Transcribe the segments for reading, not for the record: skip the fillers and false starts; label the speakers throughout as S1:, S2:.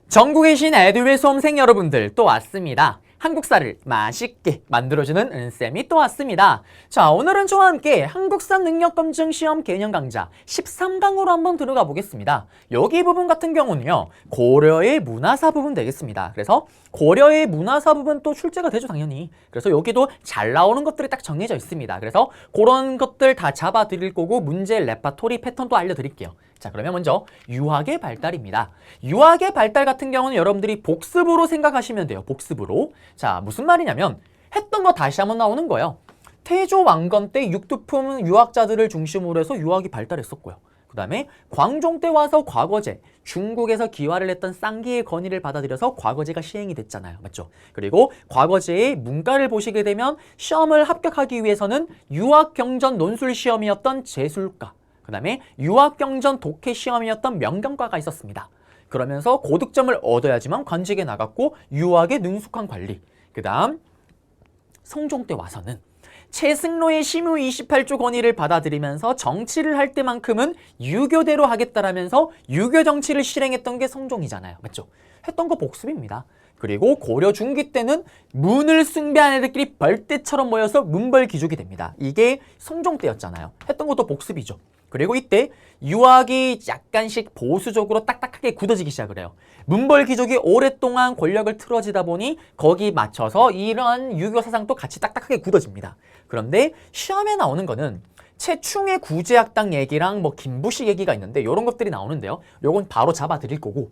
S1: 전국에 계신 에듀윌 수험생 여러분들 또 왔습니다. 한국사를 맛있게 만들어주는 은쌤이 또 왔습니다. 자, 오늘은 저와 함께 한국사 능력검증 시험 개념 강좌 13강으로 한번 들어가 보겠습니다. 여기 부분 같은 경우는요, 고려의 문화사 부분 되겠습니다. 그래서 고려의 문화사 부분 또 출제가 되죠, 당연히. 그래서 여기도 잘 나오는 것들이 딱 정해져 있습니다. 그래서 그런 것들 다 잡아 드릴 거고 문제 레파토리 패턴도 알려드릴게요. 자, 그러면 먼저 유학의 발달입니다. 유학의 발달 같은 경우는 여러분들이 복습으로 생각하시면 돼요. 복습으로. 자, 무슨 말이냐면 했던 거 다시 한번 나오는 거예요. 태조 왕건 때 육두품 유학자들을 중심으로 해서 유학이 발달했었고요. 그 다음에 광종 때 와서 과거제, 중국에서 기화를 했던 쌍기의 건의를 받아들여서 과거제가 시행이 됐잖아요. 맞죠? 그리고 과거제의 문과를 보시게 되면 시험을 합격하기 위해서는 유학경전 논술 시험이었던 제술과, 그 다음에 유학경전 독해 시험이었던 명경과가 있었습니다. 그러면서 고득점을 얻어야지만 관직에 나갔고 유학에 능숙한 관리. 그 다음 성종 때 와서는 최승로의 심의 28조 건의를 받아들이면서 정치를 할 때만큼은 유교대로 하겠다라면서 유교 정치를 실행했던 게 성종이잖아요. 맞죠? 했던 거 복습입니다. 그리고 고려 중기 때는 문을 숭배한 애들끼리 벌떼처럼 모여서 문벌귀족이 됩니다. 이게 성종 때였잖아요. 했던 것도 복습이죠. 그리고 이때 유학이 약간씩 보수적으로 딱딱하게 굳어지기 시작을 해요. 문벌귀족이 오랫동안 권력을 틀어지다 보니 거기 맞춰서 이런 유교 사상도 같이 딱딱하게 굳어집니다. 그런데 시험에 나오는 거는 최충의 구제학당 얘기랑 뭐 김부식 얘기가 있는데 이런 것들이 나오는데요. 요건 바로 잡아 드릴 거고,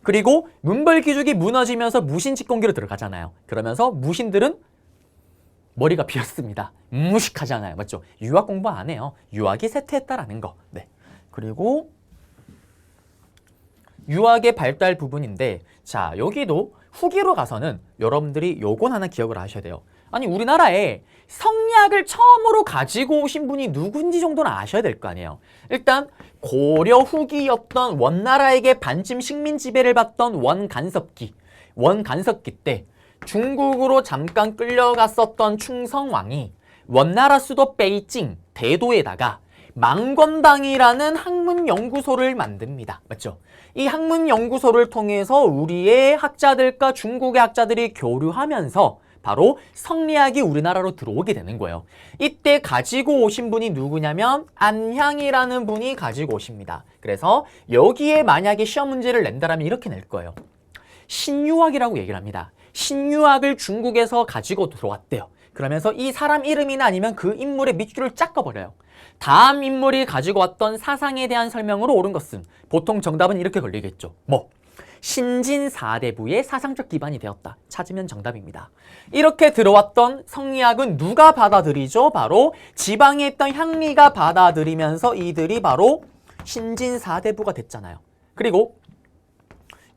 S1: 그리고 문벌귀족이 무너지면서 무신집권기로 들어가잖아요. 그러면서 무신들은 머리가 비었습니다. 무식하잖아요. 맞죠? 유학 공부 안 해요. 유학이 쇠퇴했다라는 거. 네. 그리고 유학의 발달 부분인데, 자, 여기도 후기로 가서는 여러분들이 요건 하나 기억을 하셔야 돼요. 아니, 우리나라에 성리학을 처음으로 가지고 오신 분이 누군지 정도는 아셔야 될 거 아니에요. 일단 고려 후기였던 원나라에게 반쯤 식민 지배를 받던 원간섭기 때 중국으로 잠깐 끌려갔었던 충성왕이 원나라 수도 베이징 대도에다가 망건당이라는 학문연구소를 만듭니다. 맞죠? 이 학문연구소를 통해서 우리의 학자들과 중국의 학자들이 교류하면서 바로 성리학이 우리나라로 들어오게 되는 거예요. 이때 가지고 오신 분이 누구냐면 안향이라는 분이 가지고 오십니다. 그래서 여기에 만약에 시험 문제를 낸다라면 이렇게 낼 거예요. 신유학이라고 얘기를 합니다. 신유학을 중국에서 가지고 들어왔대요. 그러면서 이 사람 이름이나 아니면 그 인물의 밑줄을 쫙 꺼버려요. 다음 인물이 가지고 왔던 사상에 대한 설명으로 옳은 것은 보통 정답은 이렇게 걸리겠죠. 뭐? 신진사대부의 사상적 기반이 되었다. 찾으면 정답입니다. 이렇게 들어왔던 성리학은 누가 받아들이죠? 바로 지방에 있던 향리가 받아들이면서 이들이 바로 신진사대부가 됐잖아요. 그리고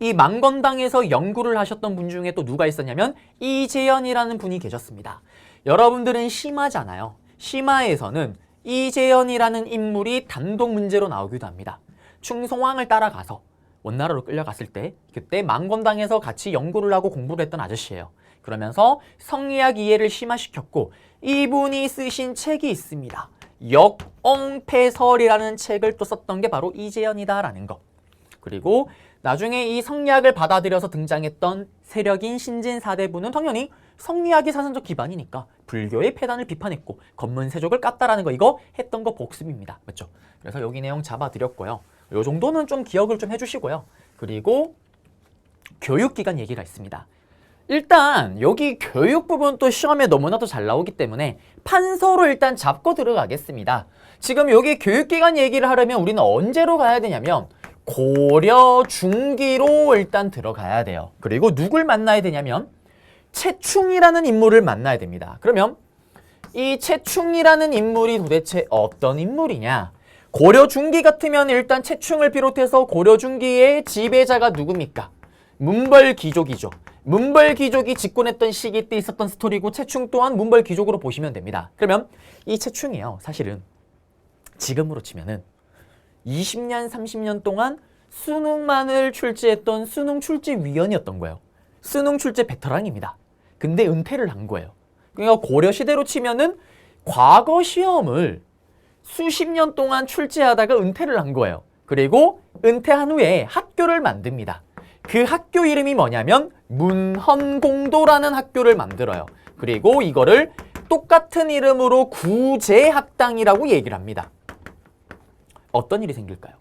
S1: 이 망건당에서 연구를 하셨던 분 중에 또 누가 있었냐면 이재현이라는 분이 계셨습니다. 여러분들은 심화잖아요. 심화에서는 이재현이라는 인물이 단독 문제로 나오기도 합니다. 충성왕을 따라가서 원나라로 끌려갔을 때 그때 망건당에서 같이 연구를 하고 공부를 했던 아저씨예요. 그러면서 성리학 이해를 심화시켰고 이분이 쓰신 책이 있습니다. 역옹패설이라는 책을 또 썼던 게 바로 이재현이다라는 거. 그리고 나중에 이 성리학을 받아들여서 등장했던 세력인 신진사대부는 당연히 성리학이 사상적 기반이니까 불교의 폐단을 비판했고 건문세족을 깠다라는 거, 이거 했던 거 복습입니다. 맞죠? 그래서 여기 내용 잡아드렸고요. 요 정도는 좀 기억을 좀 해주시고요. 그리고 교육기관 얘기가 있습니다. 일단 여기 교육 부분 또 시험에 너무나도 잘 나오기 때문에 판서로 일단 잡고 들어가겠습니다. 지금 여기 교육기관 얘기를 하려면 우리는 언제로 가야 되냐면 고려 중기로 일단 들어가야 돼요. 그리고 누굴 만나야 되냐면 최충이라는 인물을 만나야 됩니다. 그러면 이 최충이라는 인물이 도대체 어떤 인물이냐? 고려 중기 같으면 일단 최충을 비롯해서 고려 중기의 지배자가 누굽니까? 문벌귀족이죠. 문벌귀족이 집권했던 시기 때 있었던 스토리고 최충 또한 문벌귀족으로 보시면 됩니다. 그러면 이 최충이요, 사실은 지금으로 치면은 20년, 30년 동안 수능만을 출제했던 수능 출제위원이었던 거예요. 수능 출제 베테랑입니다. 근데 은퇴를 한 거예요. 그러니까 고려 시대로 치면은 과거 시험을 수십 년 동안 출제하다가 은퇴를 한 거예요. 그리고 은퇴한 후에 학교를 만듭니다. 그 학교 이름이 뭐냐면 문헌공도라는 학교를 만들어요. 그리고 이거를 똑같은 이름으로 구제학당이라고 얘기를 합니다. 어떤 일이 생길까요?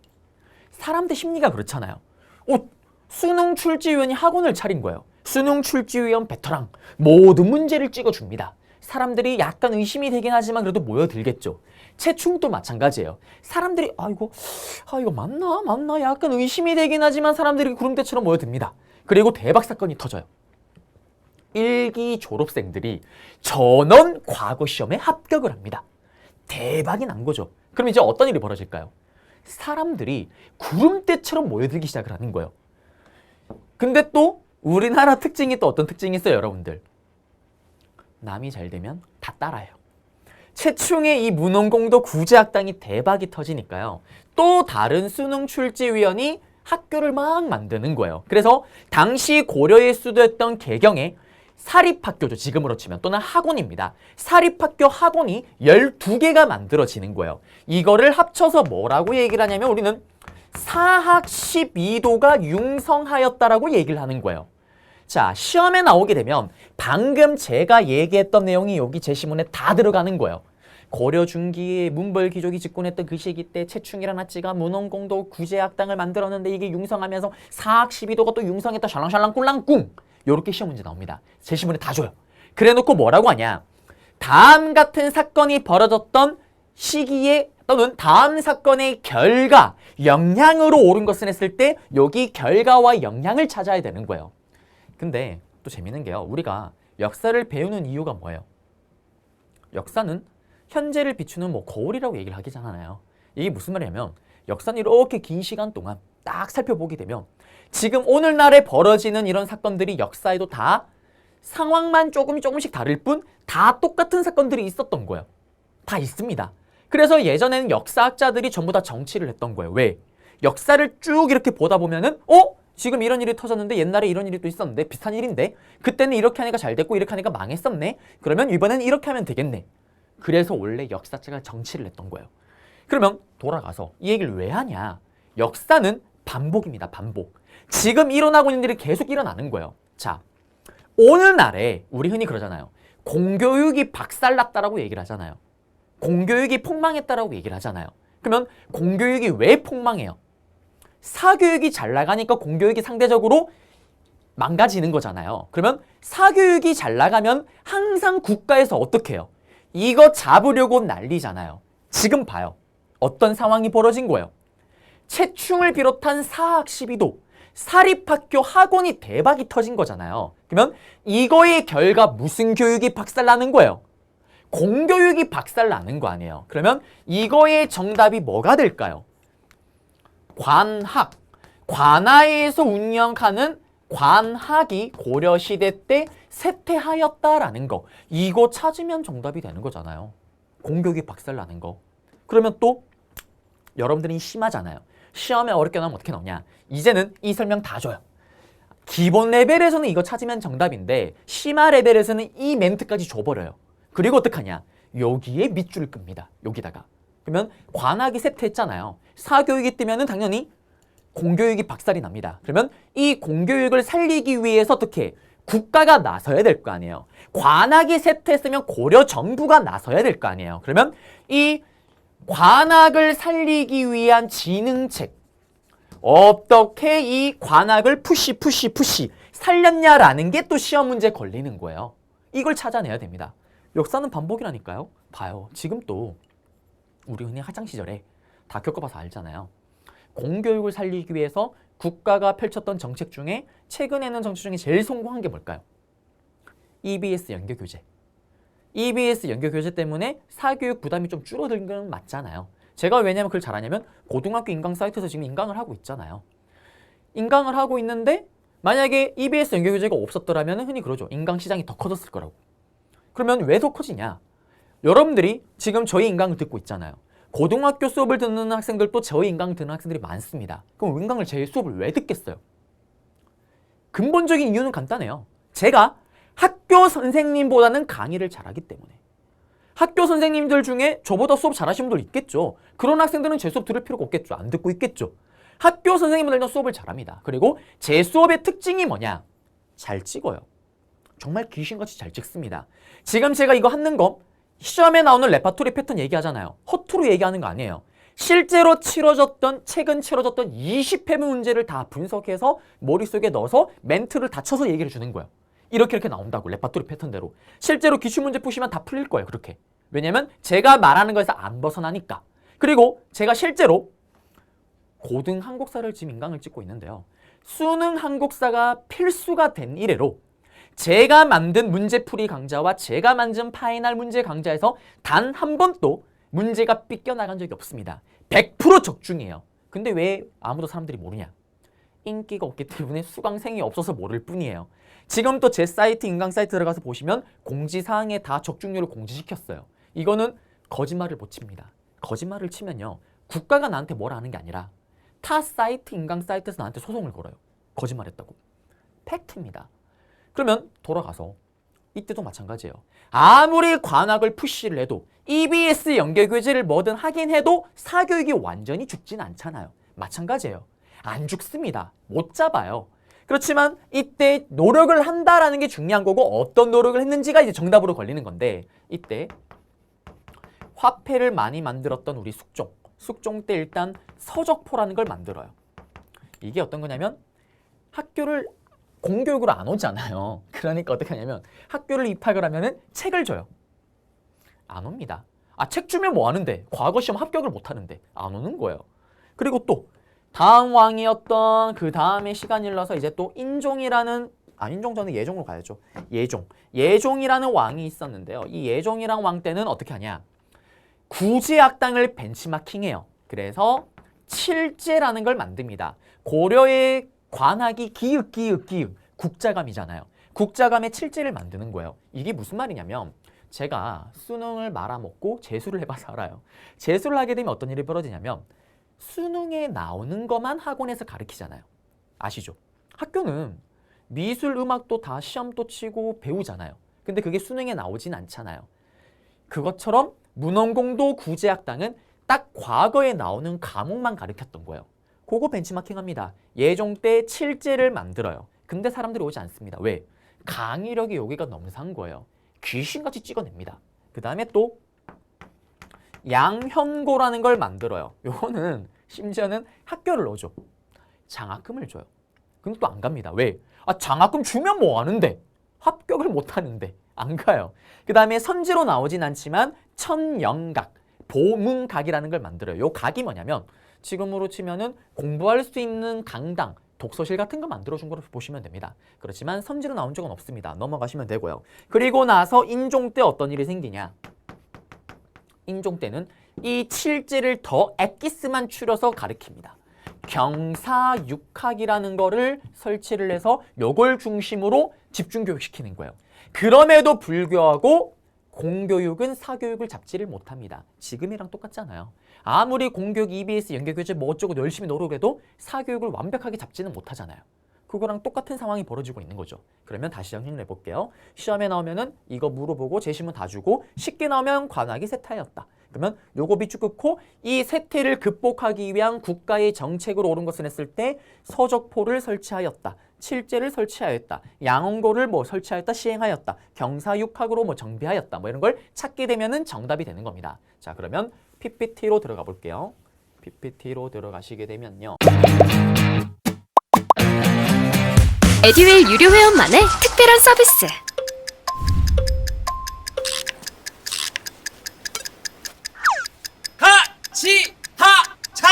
S1: 사람들 심리가 그렇잖아요. 수능 출제위원이 학원을 차린 거예요. 수능 출제위원 베테랑 모든 문제를 찍어줍니다. 사람들이 약간 의심이 되긴 하지만 그래도 모여들겠죠. 채충도 마찬가지예요. 사람들이 이거 맞나 약간 의심이 되긴 하지만 사람들이 구름대처럼 모여듭니다. 그리고 대박 사건이 터져요. 1기 졸업생들이 전원 과거 시험에 합격을 합니다. 대박이 난 거죠. 그럼 이제 어떤 일이 벌어질까요? 사람들이 구름대처럼 모여들기 시작을 하는 거예요. 근데 또 우리나라 특징이 또 어떤 특징이 있어요, 여러분들? 남이 잘 되면 다 따라해요. 최충의 이 문헌공도 구제학당이 대박이 터지니까요. 또 다른 수능 출제위원이 학교를 막 만드는 거예요. 그래서 당시 고려에 수도했던 개경의 사립학교죠. 지금으로 치면 또는 학원입니다. 사립학교 학원이 12개가 만들어지는 거예요. 이거를 합쳐서 뭐라고 얘기를 하냐면 우리는 사학 12도가 융성하였다라고 얘기를 하는 거예요. 자, 시험에 나오게 되면 방금 제가 얘기했던 내용이 여기 제시문에 다 들어가는 거예요. 고려 중기에 문벌귀족이 집권했던 그 시기 때 최충이라는 나치가 문헌공도 구제학당을 만들었는데 이게 융성하면서 사학 12도가 또 융성했다 샬랑샬랑 꿀랑꿍 요렇게 시험 문제 나옵니다. 제시문에 다 줘요. 그래놓고 뭐라고 하냐, 다음 같은 사건이 벌어졌던 시기에 또는 다음 사건의 결과, 영향으로 옳은 것을 했을 때 여기 결과와 영향을 찾아야 되는 거예요. 근데 또 재밌는 게요. 우리가 역사를 배우는 이유가 뭐예요? 역사는 현재를 비추는 거울이라고 얘기를 하잖아요. 이게 무슨 말이냐면 역사는 이렇게 긴 시간 동안 딱 살펴보게 되면 지금 오늘날에 벌어지는 이런 사건들이 역사에도 다 상황만 조금씩 다를 뿐 다 똑같은 사건들이 있었던 거예요. 다 있습니다. 그래서 예전에는 역사학자들이 전부 다 정치를 했던 거예요. 왜? 역사를 쭉 이렇게 보다 보면은 지금 이런 일이 터졌는데 옛날에 이런 일이 또 있었는데 비슷한 일인데 그때는 이렇게 하니까 잘 됐고 이렇게 하니까 망했었네. 그러면 이번엔 이렇게 하면 되겠네. 그래서 원래 역사자가 정치를 했던 거예요. 그러면 돌아가서 이 얘기를 왜 하냐? 역사는 반복입니다. 반복. 지금 일어나고 있는 일이 계속 일어나는 거예요. 자, 오늘날에 우리 흔히 그러잖아요. 공교육이 박살났다라고 얘기를 하잖아요. 공교육이 폭망했다라고 얘기를 하잖아요. 그러면 공교육이 왜 폭망해요? 사교육이 잘 나가니까 공교육이 상대적으로 망가지는 거잖아요. 그러면 사교육이 잘 나가면 항상 국가에서 어떻게 해요? 이거 잡으려고 난리잖아요. 지금 봐요. 어떤 상황이 벌어진 거예요? 최충을 비롯한 사학 12도 사립학교 학원이 대박이 터진 거잖아요. 그러면 이거의 결과 무슨 교육이 박살나는 거예요? 공교육이 박살나는 거 아니에요. 그러면 이거의 정답이 뭐가 될까요? 관학. 관아에서 운영하는 관학이 고려시대 때 쇠퇴하였다라는 거. 이거 찾으면 정답이 되는 거잖아요. 공교육이 박살나는 거. 그러면 또 여러분들이 심하잖아요. 시험에 어렵게 나오면 어떻게 나오냐. 이제는 이 설명 다 줘요. 기본 레벨에서는 이거 찾으면 정답인데 심화 레벨에서는 이 멘트까지 줘버려요. 그리고 어떡하냐. 여기에 밑줄을 끕니다. 여기다가. 그러면 관학이 쇠퇴했잖아요. 사교육이 뜨면은 당연히 공교육이 박살이 납니다. 그러면 이 공교육을 살리기 위해서 어떻게 국가가 나서야 될 거 아니에요. 관학이 쇠퇴했으면 고려 정부가 나서야 될 거 아니에요. 그러면 이 관학을 살리기 위한 진흥책, 어떻게 이 관학을 푸시 살렸냐라는 게 또 시험 문제에 걸리는 거예요. 이걸 찾아내야 됩니다. 역사는 반복이라니까요. 봐요. 지금 또 우리 흔히 학창 시절에 다 겪어봐서 알잖아요. 공교육을 살리기 위해서 국가가 펼쳤던 정책 중에 최근에는 정책 중에 제일 성공한 게 뭘까요? EBS 연계교재. EBS 연계교재 때문에 사교육 부담이 좀 줄어든 건 맞잖아요. 제가 왜냐면 그걸 잘하냐면 고등학교 인강 사이트에서 지금 인강을 하고 있잖아요. 인강을 하고 있는데 만약에 EBS 연계교재가 없었더라면 흔히 그러죠. 인강 시장이 더 커졌을 거라고. 그러면 왜 더 커지냐? 여러분들이 지금 저희 인강을 듣고 있잖아요. 고등학교 수업을 듣는 학생들도 저희 인강 듣는 학생들이 많습니다. 그럼 인강을 제 수업을 왜 듣겠어요? 근본적인 이유는 간단해요. 제가 학교 선생님보다는 강의를 잘하기 때문에. 학교 선생님들 중에 저보다 수업 잘하시는 분들 있겠죠. 그런 학생들은 제 수업 들을 필요가 없겠죠. 안 듣고 있겠죠. 학교 선생님들도 수업을 잘합니다. 그리고 제 수업의 특징이 뭐냐? 잘 찍어요. 정말 귀신같이 잘 찍습니다. 지금 제가 이거 하는 거 시험에 나오는 레파토리 패턴 얘기하잖아요. 허투루 얘기하는 거 아니에요. 실제로 최근 치러졌던 20회 문제를 다 분석해서 머릿속에 넣어서 멘트를 다 쳐서 얘기를 주는 거예요. 이렇게 나온다고 레파토리 패턴대로. 실제로 기출문제 푸시면 다 풀릴 거예요. 그렇게. 왜냐면 제가 말하는 거에서 안 벗어나니까. 그리고 제가 실제로 고등 한국사를 지금 인강을 찍고 있는데요. 수능 한국사가 필수가 된 이래로 제가 만든 문제풀이 강좌와 제가 만든 파이널 문제 강좌에서 단 한 번도 문제가 삐껴나간 적이 없습니다. 100% 적중이에요. 근데 왜 아무도 사람들이 모르냐? 인기가 없기 때문에 수강생이 없어서 모를 뿐이에요. 지금 또 제 사이트, 인강 사이트 들어가서 보시면 공지사항에 다 적중률을 공지시켰어요. 이거는 거짓말을 못 칩니다. 거짓말을 치면요. 국가가 나한테 뭘 하는 게 아니라 타 사이트, 인강 사이트에서 나한테 소송을 걸어요. 거짓말했다고. 팩트입니다. 그러면 돌아가서 이때도 마찬가지예요. 아무리 관악을 푸시를 해도 EBS 연계교재를 뭐든 하긴 해도 사교육이 완전히 죽진 않잖아요. 마찬가지예요. 안 죽습니다. 못 잡아요. 그렇지만 이때 노력을 한다라는 게 중요한 거고 어떤 노력을 했는지가 이제 정답으로 걸리는 건데 이때 화폐를 많이 만들었던 우리 숙종 때 일단 서적포라는 걸 만들어요. 이게 어떤 거냐면 학교를 공교육으로 안 오잖아요. 그러니까 어떻게 하냐면 학교를 입학을 하면은 책을 줘요. 안 옵니다. 책 주면 뭐 하는데? 과거 시험 합격을 못 하는데 안 오는 거예요. 그리고 또 다음 왕이었던 그 다음에 시간이 흘러서 이제 또 인종이라는 인종 저는 예종으로 가야죠. 예종이라는 왕이 있었는데요. 이 예종이랑 왕 때는 어떻게 하냐? 구제학당을 벤치마킹해요. 그래서 칠제라는 걸 만듭니다. 고려의 관학이 기읍 국자감이잖아요. 국자감의 칠제를 만드는 거예요. 이게 무슨 말이냐면 제가 수능을 말아먹고 재수를 해봐서 알아요. 재수를 하게 되면 어떤 일이 벌어지냐면 수능에 나오는 것만 학원에서 가르치잖아요. 아시죠? 학교는 미술, 음악도 다 시험도 치고 배우잖아요. 근데 그게 수능에 나오진 않잖아요. 그것처럼 문헌공도 구제학당은 딱 과거에 나오는 과목만 가르쳤던 거예요. 그거 벤치마킹합니다. 예종 때 칠제를 만들어요. 근데 사람들이 오지 않습니다. 왜? 강의력이 여기가 너무 산 거예요. 귀신같이 찍어냅니다. 그 다음에 또 양현고라는 걸 만들어요. 요거는 심지어는 학교를 넣어줘. 장학금을 줘요. 근데 또 안 갑니다. 왜? 장학금 주면 뭐 하는데? 합격을 못 하는데 안 가요. 그 다음에 선지로 나오진 않지만 천영각, 보문각이라는 걸 만들어요. 요 각이 뭐냐면 지금으로 치면은 공부할 수 있는 강당, 독서실 같은 거 만들어준 거로 보시면 됩니다. 그렇지만 선지로 나온 적은 없습니다. 넘어가시면 되고요. 그리고 나서 인종 때 어떤 일이 생기냐? 인종 때는 이 칠제를 더 엑기스만 추려서 가르칩니다. 경사육학이라는 거를 설치를 해서 요걸 중심으로 집중교육시키는 거예요. 그럼에도 불구하고 공교육은 사교육을 잡지를 못합니다. 지금이랑 똑같잖아요. 아무리 공교육, EBS, 연계교재 뭐 어쩌고 열심히 노력해도 사교육을 완벽하게 잡지는 못하잖아요. 그거랑 똑같은 상황이 벌어지고 있는 거죠. 그러면 다시 정리를 해볼게요. 시험에 나오면은 이거 물어보고 제시문 다 주고 쉽게 나오면 관악이 세타였다. 그러면 요거 비추 끊고 이 세태를 극복하기 위한 국가의 정책으로 옳은 것을 했을 때 서적포를 설치하였다. 칠제를 설치하였다. 양원고를 뭐 설치하였다, 시행하였다. 경사육학으로 뭐 정비하였다. 뭐 이런 걸 찾게 되면은 정답이 되는 겁니다. 자, 그러면 PPT로 들어가 볼게요. PPT로 들어가시게 되면요.
S2: 에듀윌 유료 회원만의 특별한 서비스.
S3: 하치하차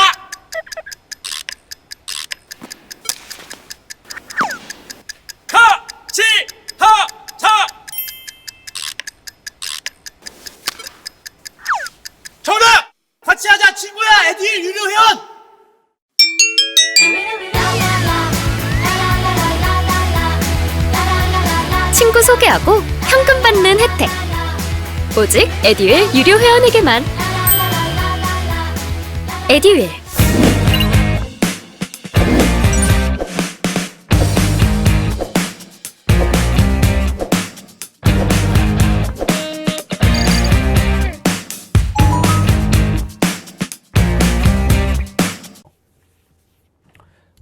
S3: 하치하차 정답! 같이 하자 친구야 에듀윌 유료 회원!
S2: 친구 소개하고 현금 받는 혜택. 오직 에듀윌 유료 회원에게만. 에듀윌.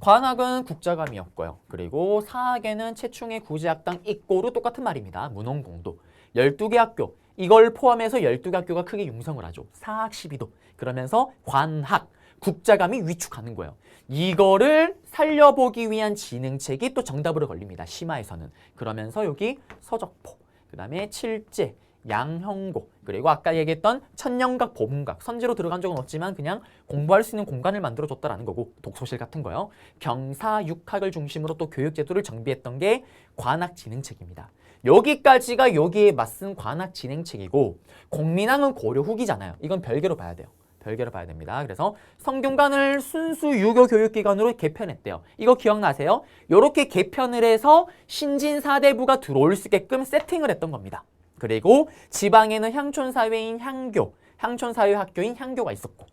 S1: 관악은 국자감이었고요. 그리고 사학에는 최충의 구제학당 입고로 똑같은 말입니다. 문홍공도. 12개 학교. 이걸 포함해서 12개 학교가 크게 융성을 하죠. 사학 12도. 그러면서 관학, 국자감이 위축하는 거예요. 이거를 살려보기 위한 진흥책이 또 정답으로 걸립니다. 심화에서는. 그러면서 여기 서적포, 그 다음에 칠제, 양형고, 그리고 아까 얘기했던 천년각, 보문각, 선지로 들어간 적은 없지만 그냥 공부할 수 있는 공간을 만들어줬다라는 거고, 독서실 같은 거요. 경사, 육학을 중심으로 또 교육제도를 정비했던 게 관학진흥책입니다. 여기까지가 여기에 맞선 관학진흥책이고, 공민학은 고려 후기잖아요. 이건 별개로 봐야 돼요. 별개로 봐야 됩니다. 그래서 성균관을 순수 유교 교육기관으로 개편했대요. 이거 기억나세요? 이렇게 개편을 해서 신진 사대부가 들어올 수 있게끔 세팅을 했던 겁니다. 그리고 지방에는 향촌사회인 향교, 향촌사회 학교인 향교가 있었고,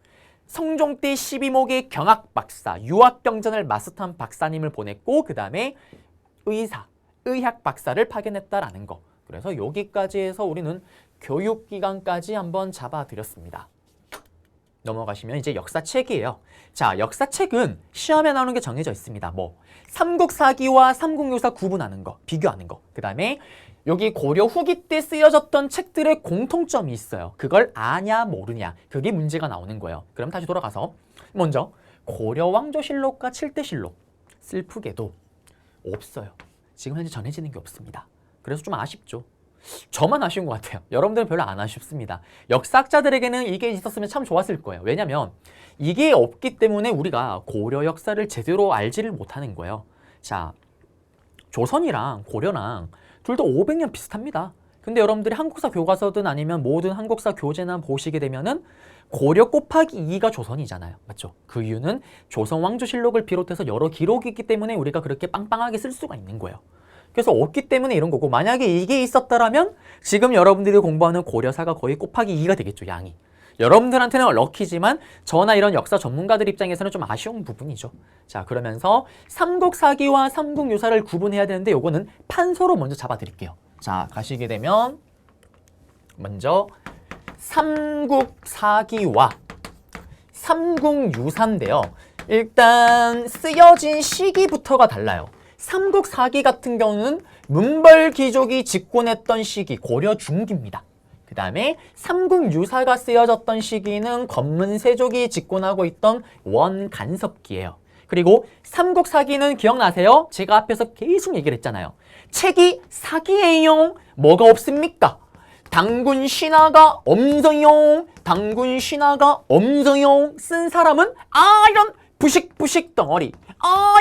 S1: 성종 때 12목의 경학박사, 유학경전을 마스터한 박사님을 보냈고, 그 다음에 의사, 의학박사를 파견했다라는 거. 그래서 여기까지 해서 우리는 교육기관까지 한번 잡아드렸습니다. 넘어가시면 이제 역사책이에요. 자, 역사책은 시험에 나오는 게 정해져 있습니다. 뭐 삼국사기와 삼국유사 구분하는 거, 비교하는 거. 그 다음에 여기 고려 후기 때 쓰여졌던 책들의 공통점이 있어요. 그걸 아냐 모르냐, 그게 문제가 나오는 거예요. 그럼 다시 돌아가서 먼저 고려 왕조실록과 칠대실록, 슬프게도 없어요. 지금 현재 전해지는 게 없습니다. 그래서 좀 아쉽죠. 저만 아쉬운 것 같아요. 여러분들은 별로 안 아쉽습니다. 역사학자들에게는 이게 있었으면 참 좋았을 거예요. 왜냐면 이게 없기 때문에 우리가 고려 역사를 제대로 알지를 못하는 거예요. 자, 조선이랑 고려랑 둘 다 500년 비슷합니다. 근데 여러분들이 한국사 교과서든 아니면 모든 한국사 교재나 보시게 되면은 고려 곱하기 2가 조선이잖아요. 맞죠? 그 이유는 조선 왕조실록을 비롯해서 여러 기록이 있기 때문에 우리가 그렇게 빵빵하게 쓸 수가 있는 거예요. 그래서 없기 때문에 이런 거고, 만약에 이게 있었다라면 지금 여러분들이 공부하는 고려사가 거의 곱하기 2가 되겠죠, 양이. 여러분들한테는 럭키지만 저나 이런 역사 전문가들 입장에서는 좀 아쉬운 부분이죠. 자, 그러면서 삼국사기와 삼국유사를 구분해야 되는데 요거는 판서로 먼저 잡아드릴게요. 자, 가시게 되면 먼저 삼국사기와 삼국유사인데요. 일단 쓰여진 시기부터가 달라요. 삼국사기 같은 경우는 문벌귀족이 집권했던 시기, 고려 중기입니다. 그 다음에 삼국유사가 쓰여졌던 시기는 검문세족이 집권하고 있던 원간섭기예요. 그리고 삼국사기는 기억나세요? 제가 앞에서 계속 얘기를 했잖아요. 책이 사기예요. 뭐가 없습니까? 당군 신하가 없어요. 당군 신하가 없어요. 쓴 사람은 이런 부식부식 덩어리,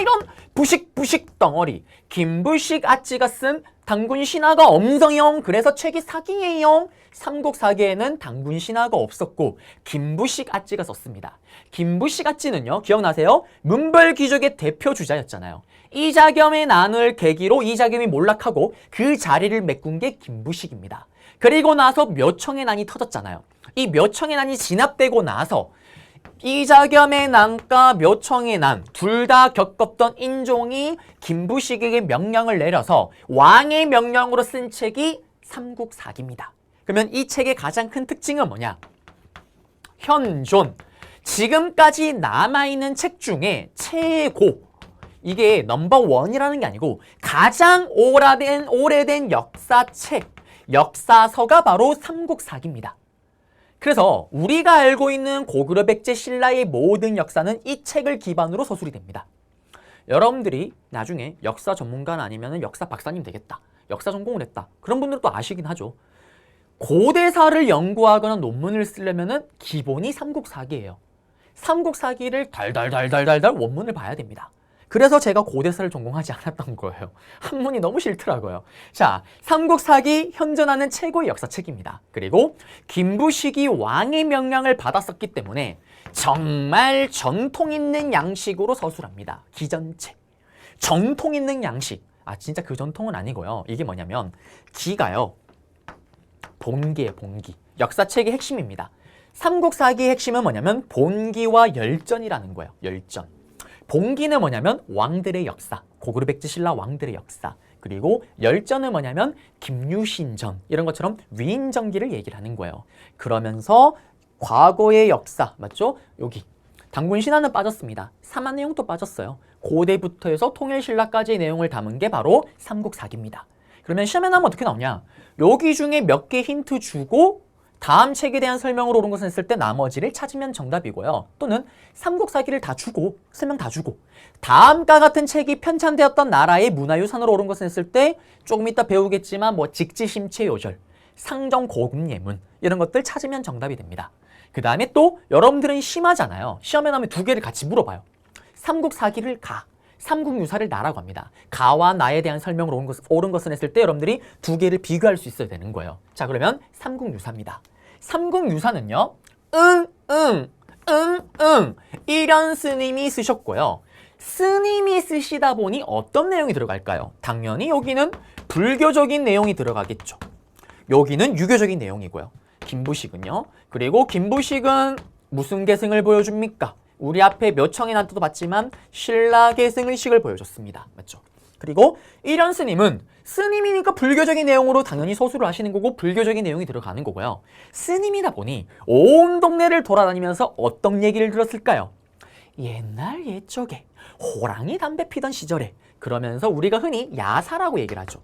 S1: 이런 부식부식 덩어리. 김부식 아찌가 쓴 당군 신하가 엄성형, 그래서 책이 사기예요. 삼국사기에는 당군 신하가 없었고 김부식 아찌가 썼습니다. 김부식 아찌는요, 기억나세요? 문벌귀족의 대표 주자였잖아요. 이자겸의 난을 계기로 이자겸이 몰락하고 그 자리를 메꾼 게 김부식입니다. 그리고 나서 묘청의 난이 터졌잖아요. 이 묘청의 난이 진압되고 나서 이자겸의 난과 묘청의 난 둘 다 겪었던 인종이 김부식에게 명령을 내려서 왕의 명령으로 쓴 책이 삼국사기입니다. 그러면 이 책의 가장 큰 특징은 뭐냐? 현존, 지금까지 남아있는 책 중에 최고, 이게 넘버원이라는 게 아니고 가장 오래된 역사책, 역사서가 바로 삼국사기입니다. 그래서 우리가 알고 있는 고구려 백제 신라의 모든 역사는 이 책을 기반으로 서술이 됩니다. 여러분들이 나중에 역사 전문가는 아니면 역사 박사님 되겠다, 역사 전공을 했다, 그런 분들도 아시긴 하죠. 고대사를 연구하거나 논문을 쓰려면 기본이 삼국사기예요. 삼국사기를 달달달달달달 원문을 봐야 됩니다. 그래서 제가 고대사를 전공하지 않았던 거예요. 한문이 너무 싫더라고요. 자, 삼국사기 현존하는 최고의 역사책입니다. 그리고 김부식이 왕의 명령을 받았었기 때문에 정말 전통 있는 양식으로 서술합니다. 기전책. 전통 있는 양식. 진짜 그 전통은 아니고요. 이게 뭐냐면 기가요, 본기예요, 본기. 역사책의 핵심입니다. 삼국사기의 핵심은 뭐냐면 본기와 열전이라는 거예요. 열전. 본기는 뭐냐면 왕들의 역사, 고구려 백제 신라 왕들의 역사. 그리고 열전은 뭐냐면 김유신전, 이런 것처럼 위인전기를 얘기를 하는 거예요. 그러면서 과거의 역사, 맞죠? 여기 단군 신화는 빠졌습니다. 삼한 내용도 빠졌어요. 고대부터 해서 통일신라까지의 내용을 담은 게 바로 삼국사기입니다. 그러면 시험에 나면 어떻게 나오냐? 여기 중에 몇 개 힌트 주고 다음 책에 대한 설명으로 옳은 것을 했을 때 나머지를 찾으면 정답이고요. 또는 삼국사기를 다 주고 설명 다 주고 다음과 같은 책이 편찬되었던 나라의 문화유산으로 옳은 것을 했을 때 조금 이따 배우겠지만 뭐 직지심체요절, 상정고금예문 이런 것들 찾으면 정답이 됩니다. 그 다음에 또 여러분들은 심하잖아요. 시험에 나오면 두 개를 같이 물어봐요. 삼국사기를 가, 삼국유사를 나라고 합니다. 가와 나에 대한 설명을 옳은 것을 했을 때 여러분들이 두 개를 비교할 수 있어야 되는 거예요. 자, 그러면 삼국유사입니다. 삼국유사는요. 이런 스님이 쓰셨고요. 스님이 쓰시다 보니 어떤 내용이 들어갈까요? 당연히 여기는 불교적인 내용이 들어가겠죠. 여기는 유교적인 내용이고요. 김부식은요. 그리고 김부식은 무슨 계승을 보여줍니까? 우리 앞에 몇 청이나 또 봤지만 신라 계승의식을 보여줬습니다. 맞죠? 그리고 이런 스님은 스님이니까 불교적인 내용으로 당연히 서술을 하시는 거고 불교적인 내용이 들어가는 거고요. 스님이다 보니 온 동네를 돌아다니면서 어떤 얘기를 들었을까요? 옛날 옛적에 호랑이 담배 피던 시절에 그러면서 우리가 흔히 야사라고 얘기를 하죠.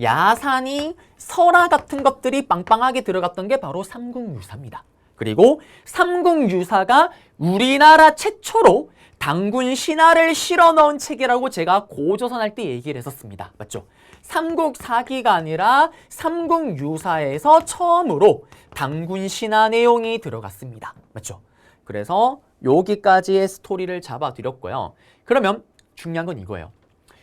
S1: 야산이 설화 같은 것들이 빵빵하게 들어갔던 게 바로 삼국유사입니다. 그리고 삼국유사가 우리나라 최초로 단군 신화를 실어 넣은 책이라고 제가 고조선 할 때 얘기를 했었습니다. 맞죠? 삼국사기가 아니라 삼국유사에서 처음으로 단군 신화 내용이 들어갔습니다. 맞죠? 그래서 여기까지의 스토리를 잡아드렸고요. 그러면 중요한 건 이거예요.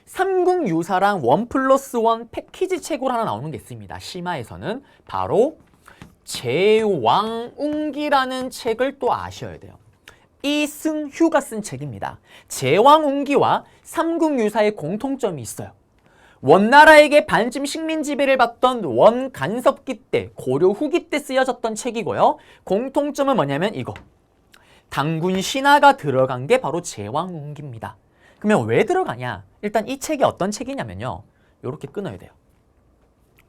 S1: 삼국유사랑 1+1 패키지 책으로 하나 나오는 게 있습니다. 심화에서는 바로 제왕웅기라는 책을 또 아셔야 돼요. 이승휴가 쓴 책입니다. 제왕웅기와 삼국유사의 공통점이 있어요. 원나라에게 반쯤 식민 지배를 받던 원간섭기 때, 고려 후기 때 쓰여졌던 책이고요. 공통점은 뭐냐면 이거. 단군 신화가 들어간 게 바로 제왕웅기입니다. 그러면 왜 들어가냐? 일단 이 책이 어떤 책이냐면요. 이렇게 끊어야 돼요.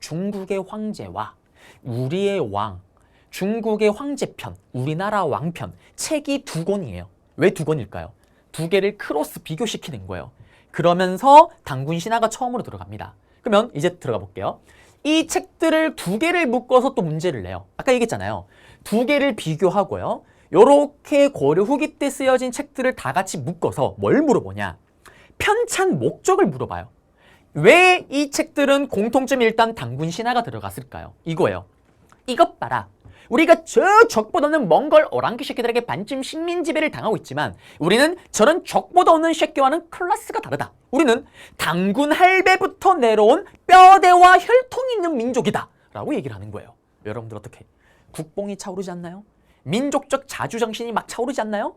S1: 중국의 황제와 우리의 왕, 중국의 황제편, 우리나라 왕편 책이 두 권이에요. 왜 두 권일까요? 두 개를 크로스 비교시키는 거예요. 그러면서 단군 신화가 처음으로 들어갑니다. 그러면 이제 들어가 볼게요. 이 책들을 두 개를 묶어서 또 문제를 내요. 아까 얘기했잖아요. 두 개를 비교하고요. 요렇게 고려 후기 때 쓰여진 책들을 다 같이 묶어서 뭘 물어보냐? 편찬 목적을 물어봐요. 왜 이 책들은 공통점이 일단 단군 신화가 들어갔을까요? 이거예요. 이것 봐라. 우리가 저 적보다 없는 몽골 오랑캐 새끼들에게 반쯤 식민 지배를 당하고 있지만 우리는 저런 적보다 없는 새끼와는 클래스가 다르다. 우리는 단군 할배부터 내려온 뼈대와 혈통이 있는 민족이다. 라고 얘기를 하는 거예요. 여러분들 어떻게? 국뽕이 차오르지 않나요? 민족적 자주정신이 막 차오르지 않나요?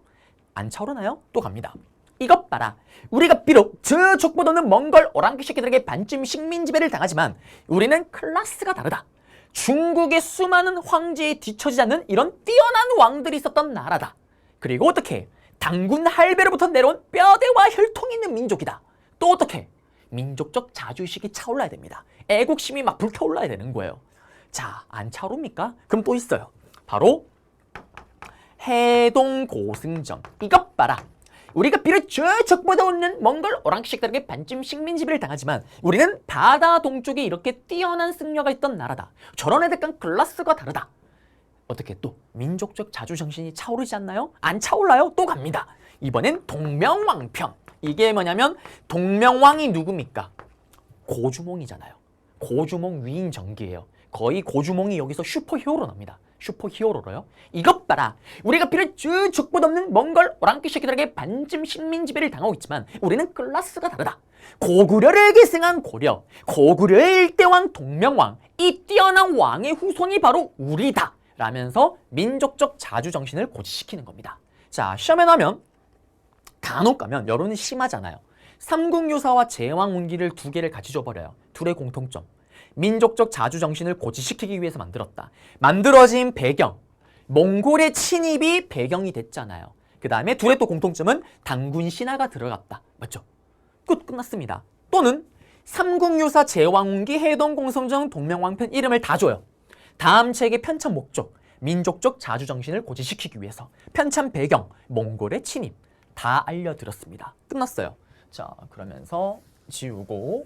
S1: 안 차오르나요? 또 갑니다. 이것 봐라. 우리가 비록 저 적보다 없는 몽골 오랑캐 새끼들에게 반쯤 식민 지배를 당하지만 우리는 클래스가 다르다. 중국의 수많은 황제에 뒤처지지 않는 이런 뛰어난 왕들이 있었던 나라다. 그리고 어떻게? 단군 할배로부터 내려온 뼈대와 혈통이 있는 민족이다. 또 어떻게? 민족적 자주의식이 차올라야 됩니다. 애국심이 막 불타올라야 되는 거예요. 자, 안 차오릅니까? 그럼 또 있어요. 바로 해동고승전. 이것 봐라. 우리가 비록 저 적보다 없는 몽골 오랑캐식들에게 반쯤 식민 지배를 당하지만 우리는 바다 동쪽에 이렇게 뛰어난 승려가 있던 나라다. 저런 애들과 클래스가 다르다. 어떻게 또 민족적 자주정신이 차오르지 않나요? 안 차올라요? 또 갑니다. 이번엔 동명왕편. 이게 뭐냐면 동명왕이 누굽니까? 고주몽이잖아요. 고주몽 위인전기예요. 거의 고주몽이 여기서 슈퍼히어로 납니다. 슈퍼히어로로요. 이것 봐라. 우리가 비록 저 적보다 없는 몽골 오랑캐 새끼들에게 반쯤 식민 지배를 당하고 있지만 우리는 클래스가 다르다. 고구려를 계승한 고려, 고구려의 일대왕 동명왕, 이 뛰어난 왕의 후손이 바로 우리다. 라면서 민족적 자주정신을 고취시키는 겁니다. 자, 시험에 나면 간혹 가면 여론이 심하잖아요. 삼국유사와 제왕운기를 두 개를 같이 줘버려요. 둘의 공통점. 민족적 자주정신을 고취시키기 위해서 만들었다. 만들어진 배경, 몽골의 침입이 배경이 됐잖아요. 그 다음에 둘의 또 공통점은 단군 신화가 들어갔다. 맞죠? 끝났습니다. 또는 삼국유사, 제왕운기, 해동공성전, 동명왕편 이름을 다 줘요. 다음 책의 편찬 목적, 민족적 자주정신을 고취시키기 위해서 편찬 배경, 몽골의 침입 다 알려드렸습니다. 끝났어요. 자, 그러면서 지우고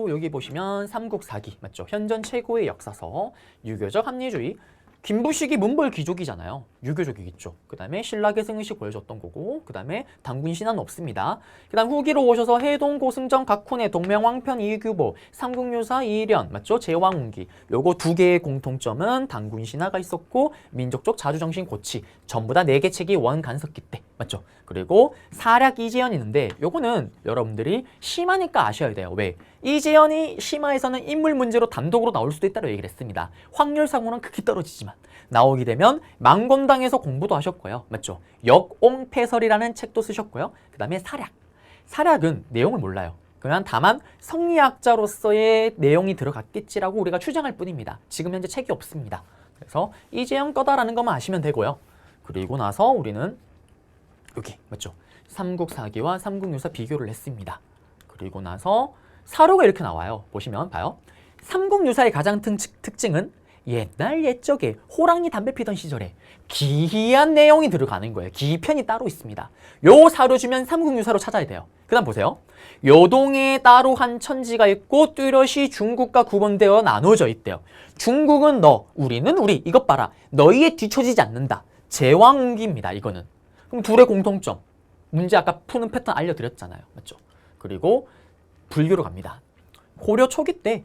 S1: 여기 보시면 삼국사기 맞죠? 현존 최고의 역사서, 유교적 합리주의, 김부식이 문벌 귀족이잖아요. 유교적이겠죠. 그 다음에 신라계 승의식 보여줬던 거고, 그 다음에 당군 신화는 없습니다. 그 다음 후기로 오셔서 해동, 고승정, 각훈의 동명왕편, 이규보, 삼국유사, 이련 맞죠? 제왕운기. 요거 두 개의 공통점은 당군 신화가 있었고 민족적 자주정신 고치 전부 다 4개 책이 원간석기 때 맞죠? 그리고 사략 이재현이 있는데 요거는 여러분들이 심하니까 아셔야 돼요. 왜? 이재현이 심화에서는 인물 문제로 단독으로 나올 수도 있다고 얘기를 했습니다. 확률상으로는 극히 떨어지지만 나오게 되면 망건당에서 공부도 하셨고요. 맞죠? 역옹패설이라는 책도 쓰셨고요. 그 다음에 사략은 내용을 몰라요. 그냥 다만 성리학자로서의 내용이 들어갔겠지라고 우리가 추정할 뿐입니다. 지금 현재 책이 없습니다. 그래서 이재현 거다라는 것만 아시면 되고요. 그리고 나서 우리는 여기 맞죠? 삼국사기와 삼국유사 비교를 했습니다. 그리고 나서 사료가 이렇게 나와요. 보시면 봐요. 삼국유사의 가장 특징은 옛적에 호랑이 담배 피던 시절에 기이한 내용이 들어가는 거예요. 기편이 따로 있습니다. 요 사료 주면 삼국유사로 찾아야 돼요. 그 다음 보세요. 요동에 따로 한 천지가 있고 뚜렷이 중국과 구분되어 나눠져 있대요. 중국은 너, 우리는 우리. 이것 봐라. 너희에 뒤처지지 않는다. 제왕운기입니다. 이거는. 그럼 둘의 공통점. 문제 아까 푸는 패턴 알려드렸잖아요. 맞죠? 그리고 불교로 갑니다. 고려 초기 때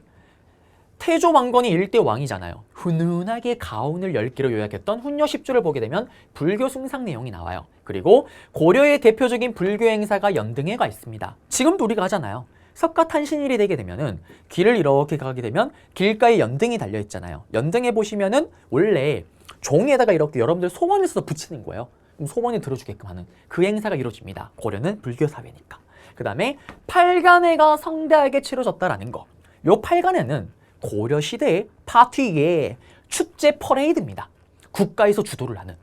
S1: 태조 왕건이 일대 왕이잖아요. 훈훈하게 가온을 10개로 요약했던 훈녀 10주를 보게 되면 불교 숭상 내용이 나와요. 그리고 고려의 대표적인 불교 행사가 연등회가 있습니다. 지금도 우리가 하잖아요. 석가탄신일이 되게 되면은 길을 이렇게 가게 되면 길가에 연등이 달려 있잖아요. 연등에 보시면은 원래 종이에다가 이렇게 여러분들 소원을 써서 붙이는 거예요. 그럼 소원이 들어주게끔 하는 그 행사가 이루어집니다. 고려는 불교 사회니까. 그 다음에 팔간회가 성대하게 치러졌다라는 거. 요 팔간회는 고려 시대의 파티의 축제 퍼레이드입니다. 국가에서 주도를 하는.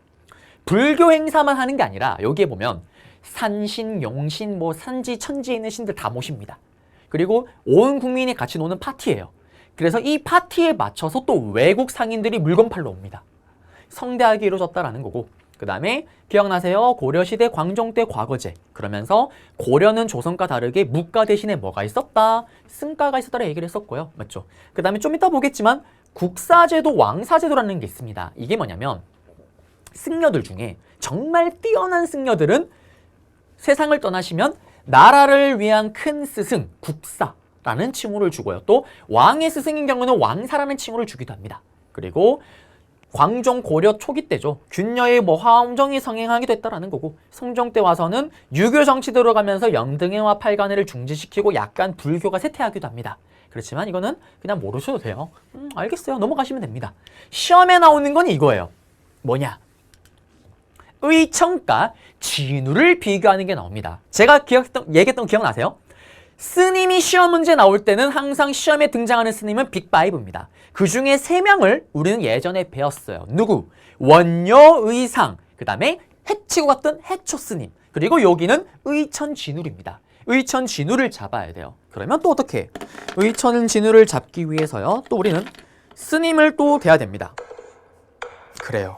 S1: 불교 행사만 하는 게 아니라 여기에 보면 산신, 용신, 산지, 천지에 있는 신들 다 모십니다. 그리고 온 국민이 같이 노는 파티예요. 그래서 이 파티에 맞춰서 또 외국 상인들이 물건 팔러 옵니다. 성대하게 이루어졌다라는 거고, 그 다음에 기억나세요? 고려시대 광종 때 과거제. 그러면서 고려는 조선과 다르게 무가 대신에 뭐가 있었다? 승가가 있었다라 얘기를 했었고요. 맞죠? 그 다음에 좀 이따 보겠지만 국사제도, 왕사제도라는 게 있습니다. 이게 뭐냐면 승려들 중에 정말 뛰어난 승려들은 세상을 떠나시면 나라를 위한 큰 스승, 국사라는 칭호를 주고요. 또 왕의 스승인 경우는 왕사라는 칭호를 주기도 합니다. 그리고 광종 고려 초기 때죠. 균녀의 화엄정이 성행하기도 했다라는 거고, 성종 때 와서는 유교 정치 들어가면서 연등회와 팔간회를 중지시키고 약간 불교가 쇠퇴하기도 합니다. 그렇지만 이거는 그냥 모르셔도 돼요. 알겠어요. 넘어가시면 됩니다. 시험에 나오는 건 이거예요. 뭐냐? 의청과 진우를 비교하는 게 나옵니다. 제가 얘기했던 거 기억나세요? 스님이 시험 문제 나올 때는 항상 시험에 등장하는 스님은 빅5입니다. 그 중에 3명을 우리는 예전에 배웠어요. 누구? 원효, 의상, 그 다음에 해치고 갔던 해초 스님, 그리고 여기는 의천진울입니다. 의천진울을 잡아야 돼요. 그러면 또 어떻게? 의천진울을 잡기 위해서요. 또 우리는 스님을 또 대야 됩니다. 그래요.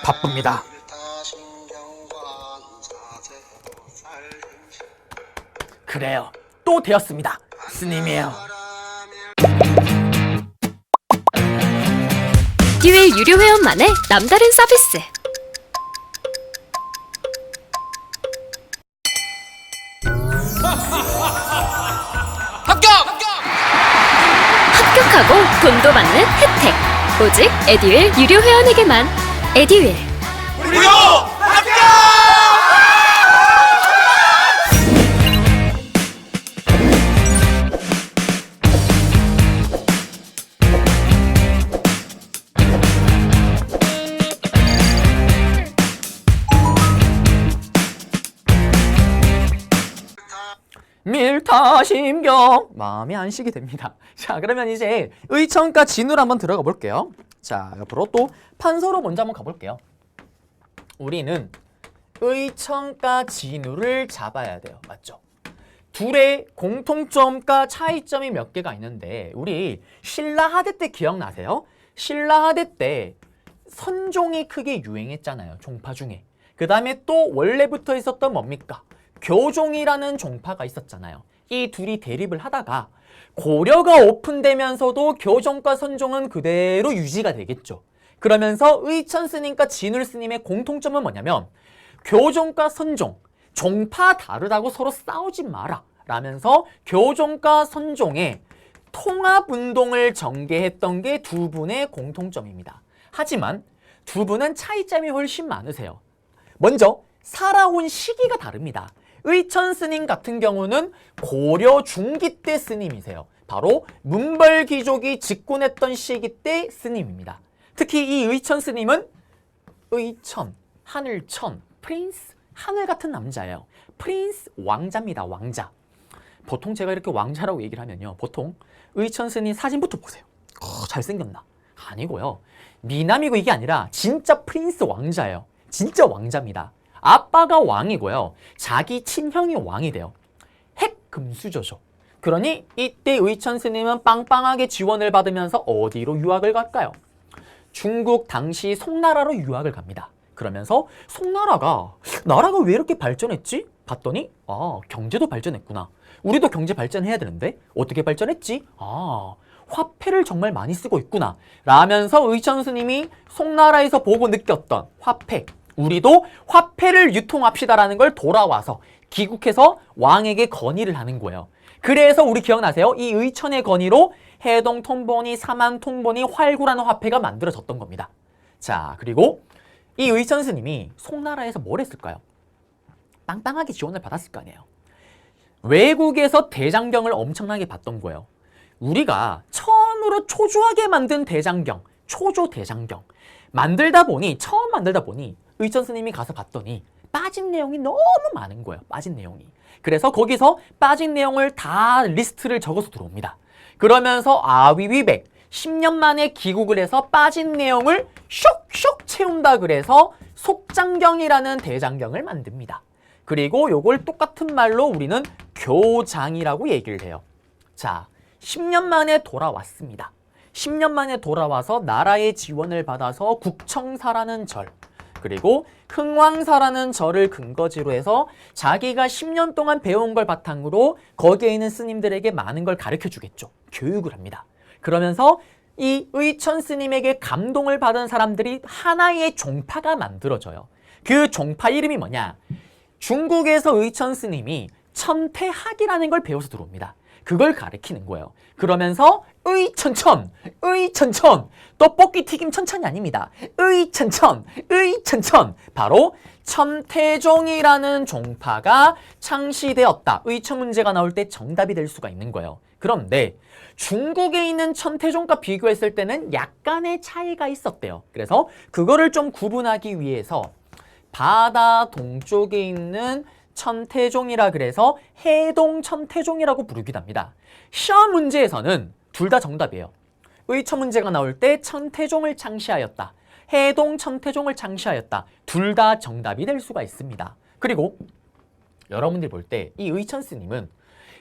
S1: 바쁩니다. 그래요. 또 되었습니다. 스님이에요.
S2: 듀얼 유료 회원만의 남다른 서비스. 합격하고 돈도 받는 혜택. 오직 에듀윌 유료 회원에게만. 에듀윌.
S3: 무료 합격!
S1: 밀타심경 마음이 안식이 됩니다. 자, 그러면 이제 의천과 진우를 한번 들어가 볼게요. 자, 옆으로 또 판서로 먼저 한번 가볼게요. 우리는 의천과 진우를 잡아야 돼요. 맞죠? 둘의 공통점과 차이점이 몇 개가 있는데 우리 신라하대 때 기억나세요? 신라하대 때 선종이 크게 유행했잖아요. 종파 중에. 그 다음에 또 원래부터 있었던 뭡니까? 교종이라는 종파가 있었잖아요. 이 둘이 대립을 하다가 고려가 오픈되면서도 교종과 선종은 그대로 유지가 되겠죠. 그러면서 의천 스님과 진울 스님의 공통점은 뭐냐면 교종과 선종, 종파 다르다고 서로 싸우지 마라 라면서 교종과 선종의 통합운동을 전개했던 게 두 분의 공통점입니다. 하지만 두 분은 차이점이 훨씬 많으세요. 먼저 살아온 시기가 다릅니다. 의천 스님 같은 경우는 고려 중기 때 스님이세요. 바로 문벌귀족이 집권했던 시기 때 스님입니다. 특히 이 의천 스님은 의천, 하늘천, 프린스, 하늘 같은 남자예요. 프린스, 왕자입니다. 왕자. 보통 제가 이렇게 왕자라고 얘기를 하면요. 보통 의천 스님 사진부터 보세요. 잘생겼나? 아니고요. 미남이고 이게 아니라 진짜 프린스 왕자예요. 진짜 왕자입니다. 아빠가 왕이고요. 자기 친형이 왕이 돼요. 핵금수저죠. 그러니 이때 의천 스님은 빵빵하게 지원을 받으면서 어디로 유학을 갈까요? 중국 당시 송나라로 유학을 갑니다. 그러면서 송나라가 왜 이렇게 발전했지? 봤더니 경제도 발전했구나. 우리도 경제 발전해야 되는데 어떻게 발전했지? 화폐를 정말 많이 쓰고 있구나 라면서 의천 스님이 송나라에서 보고 느꼈던 화폐, 우리도 화폐를 유통합시다라는 걸 돌아와서 귀국해서 왕에게 건의를 하는 거예요. 그래서 우리 기억나세요? 이 의천의 건의로 해동 통보니, 사만 통보니, 활구라는 화폐가 만들어졌던 겁니다. 자, 그리고 이 의천 스님이 송나라에서 뭘 했을까요? 빵빵하게 지원을 받았을 거 아니에요. 외국에서 대장경을 엄청나게 봤던 거예요. 우리가 처음으로 초조하게 만든 대장경, 초조 대장경 처음 만들다 보니 의천 스님이 가서 봤더니 빠진 내용이 너무 많은 거예요. 빠진 내용이. 그래서 거기서 빠진 내용을 다 리스트를 적어서 들어옵니다. 그러면서 아위위백 10년 만에 기국을 해서 빠진 내용을 쇽쇽 채운다 그래서 속장경이라는 대장경을 만듭니다. 그리고 요걸 똑같은 말로 우리는 교장이라고 얘기를 해요. 자, 10년 만에 돌아왔습니다. 10년 만에 돌아와서 나라의 지원을 받아서 국청사라는 절, 그리고 흥왕사라는 절을 근거지로 해서 자기가 10년 동안 배운 걸 바탕으로 거기에 있는 스님들에게 많은 걸 가르쳐 주겠죠. 교육을 합니다. 그러면서 이 의천 스님에게 감동을 받은 사람들이 하나의 종파가 만들어져요. 그 종파 이름이 뭐냐? 중국에서 의천 스님이 천태학이라는 걸 배워서 들어옵니다. 그걸 가르치는 거예요. 그러면서 의천천, 떡볶이 튀김 천천이 아닙니다. 의천천, 바로 천태종이라는 종파가 창시되었다. 의천 문제가 나올 때 정답이 될 수가 있는 거예요. 그런데 중국에 있는 천태종과 비교했을 때는 약간의 차이가 있었대요. 그래서 그거를 좀 구분하기 위해서 바다 동쪽에 있는 천태종이라 그래서 해동 천태종이라고 부르기도 합니다. 시험 문제에서는 둘 다 정답이에요. 의천 문제가 나올 때 천태종을 창시하였다. 해동 천태종을 창시하였다. 둘 다 정답이 될 수가 있습니다. 그리고 여러분들이 볼 때 이 의천 스님은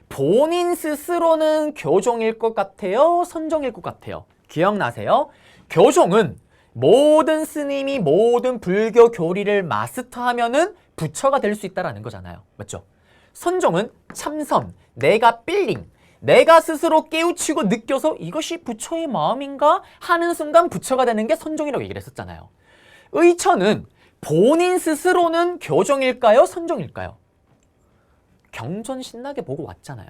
S1: 본인 스스로는 교종일 것 같아요? 선종일 것 같아요? 기억나세요? 교종은 모든 스님이 모든 불교 교리를 마스터하면은 부처가 될 수 있다라는 거잖아요. 맞죠? 선종은 참선, 내가 필링, 내가 스스로 깨우치고 느껴서 이것이 부처의 마음인가 하는 순간 부처가 되는 게 선종이라고 얘기를 했었잖아요. 의천은 본인 스스로는 교종일까요? 선종일까요? 경전 신나게 보고 왔잖아요.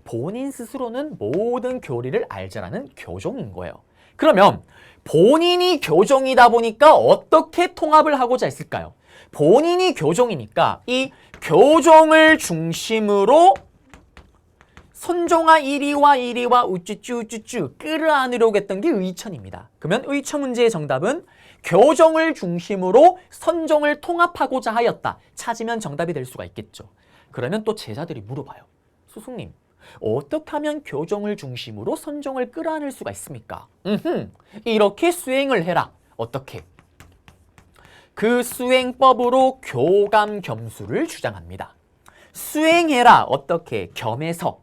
S1: 본인 스스로는 모든 교리를 알자라는 교종인 거예요. 그러면 본인이 교종이다 보니까 어떻게 통합을 하고자 했을까요? 본인이 교종이니까 이 교종을 중심으로 선종아 이리와 우쭈쭈 끌어안으려고 했던 게 의천입니다. 그러면 의천 문제의 정답은 교종을 중심으로 선종을 통합하고자 하였다. 찾으면 정답이 될 수가 있겠죠. 그러면 또 제자들이 물어봐요. 스승님, 어떻게 하면 교종을 중심으로 선종을 끌어안을 수가 있습니까? 이렇게 수행을 해라. 어떻게? 그 수행법으로 교감겸수를 주장합니다. 수행해라. 어떻게? 겸해서.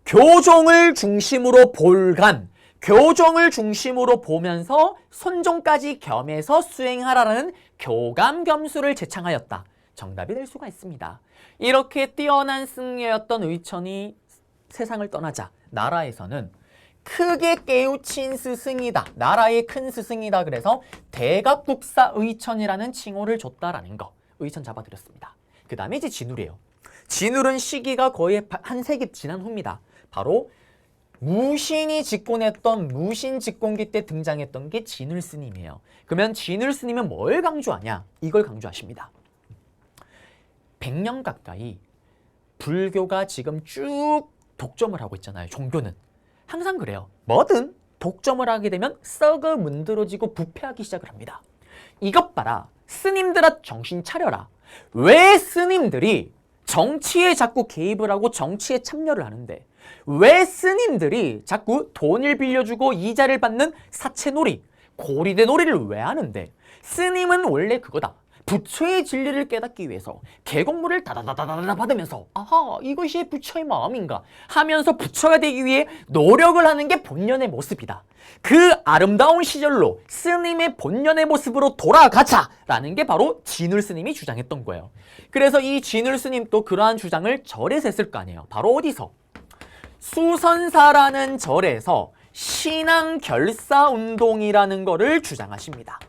S1: 교종을 중심으로 볼간, 교종을 중심으로 보면서 손종까지 겸해서 수행하라는 교감겸수를 제창하였다. 정답이 될 수가 있습니다. 이렇게 뛰어난 승려였던 의천이 세상을 떠나자 나라에서는 크게 깨우친 스승이다. 나라의 큰 스승이다. 그래서 대각국사 의천이라는 칭호를 줬다라는 거. 의천 잡아드렸습니다. 그 다음에 이제 진울이에요. 진울은 시기가 거의 한 세기 지난 후입니다. 바로 무신이 집권했던 무신 집권기 때 등장했던 게 진울 스님이에요. 그러면 진울 스님은 뭘 강조하냐? 이걸 강조하십니다. 100년 가까이 불교가 지금 쭉 독점을 하고 있잖아요. 종교는. 항상 그래요. 뭐든 독점을 하게 되면 썩어 문드러지고 부패하기 시작을 합니다. 이것 봐라. 스님들아 정신 차려라. 왜 스님들이 정치에 자꾸 개입을 하고 정치에 참여를 하는데 왜 스님들이 자꾸 돈을 빌려주고 이자를 받는 사채놀이, 고리대 놀이를 왜 하는데 스님은 원래 그거다. 부처의 진리를 깨닫기 위해서 계곡물을 다다다다다 받으면서 아하 이것이 부처의 마음인가 하면서 부처가 되기 위해 노력을 하는 게 본연의 모습이다. 그 아름다운 시절로 스님의 본연의 모습으로 돌아가자라는 게 바로 진울 스님이 주장했던 거예요. 그래서 이 진울 스님도 그러한 주장을 절에서 했을 거 아니에요. 바로 어디서? 수선사라는 절에서 신앙결사운동이라는 거를 주장하십니다.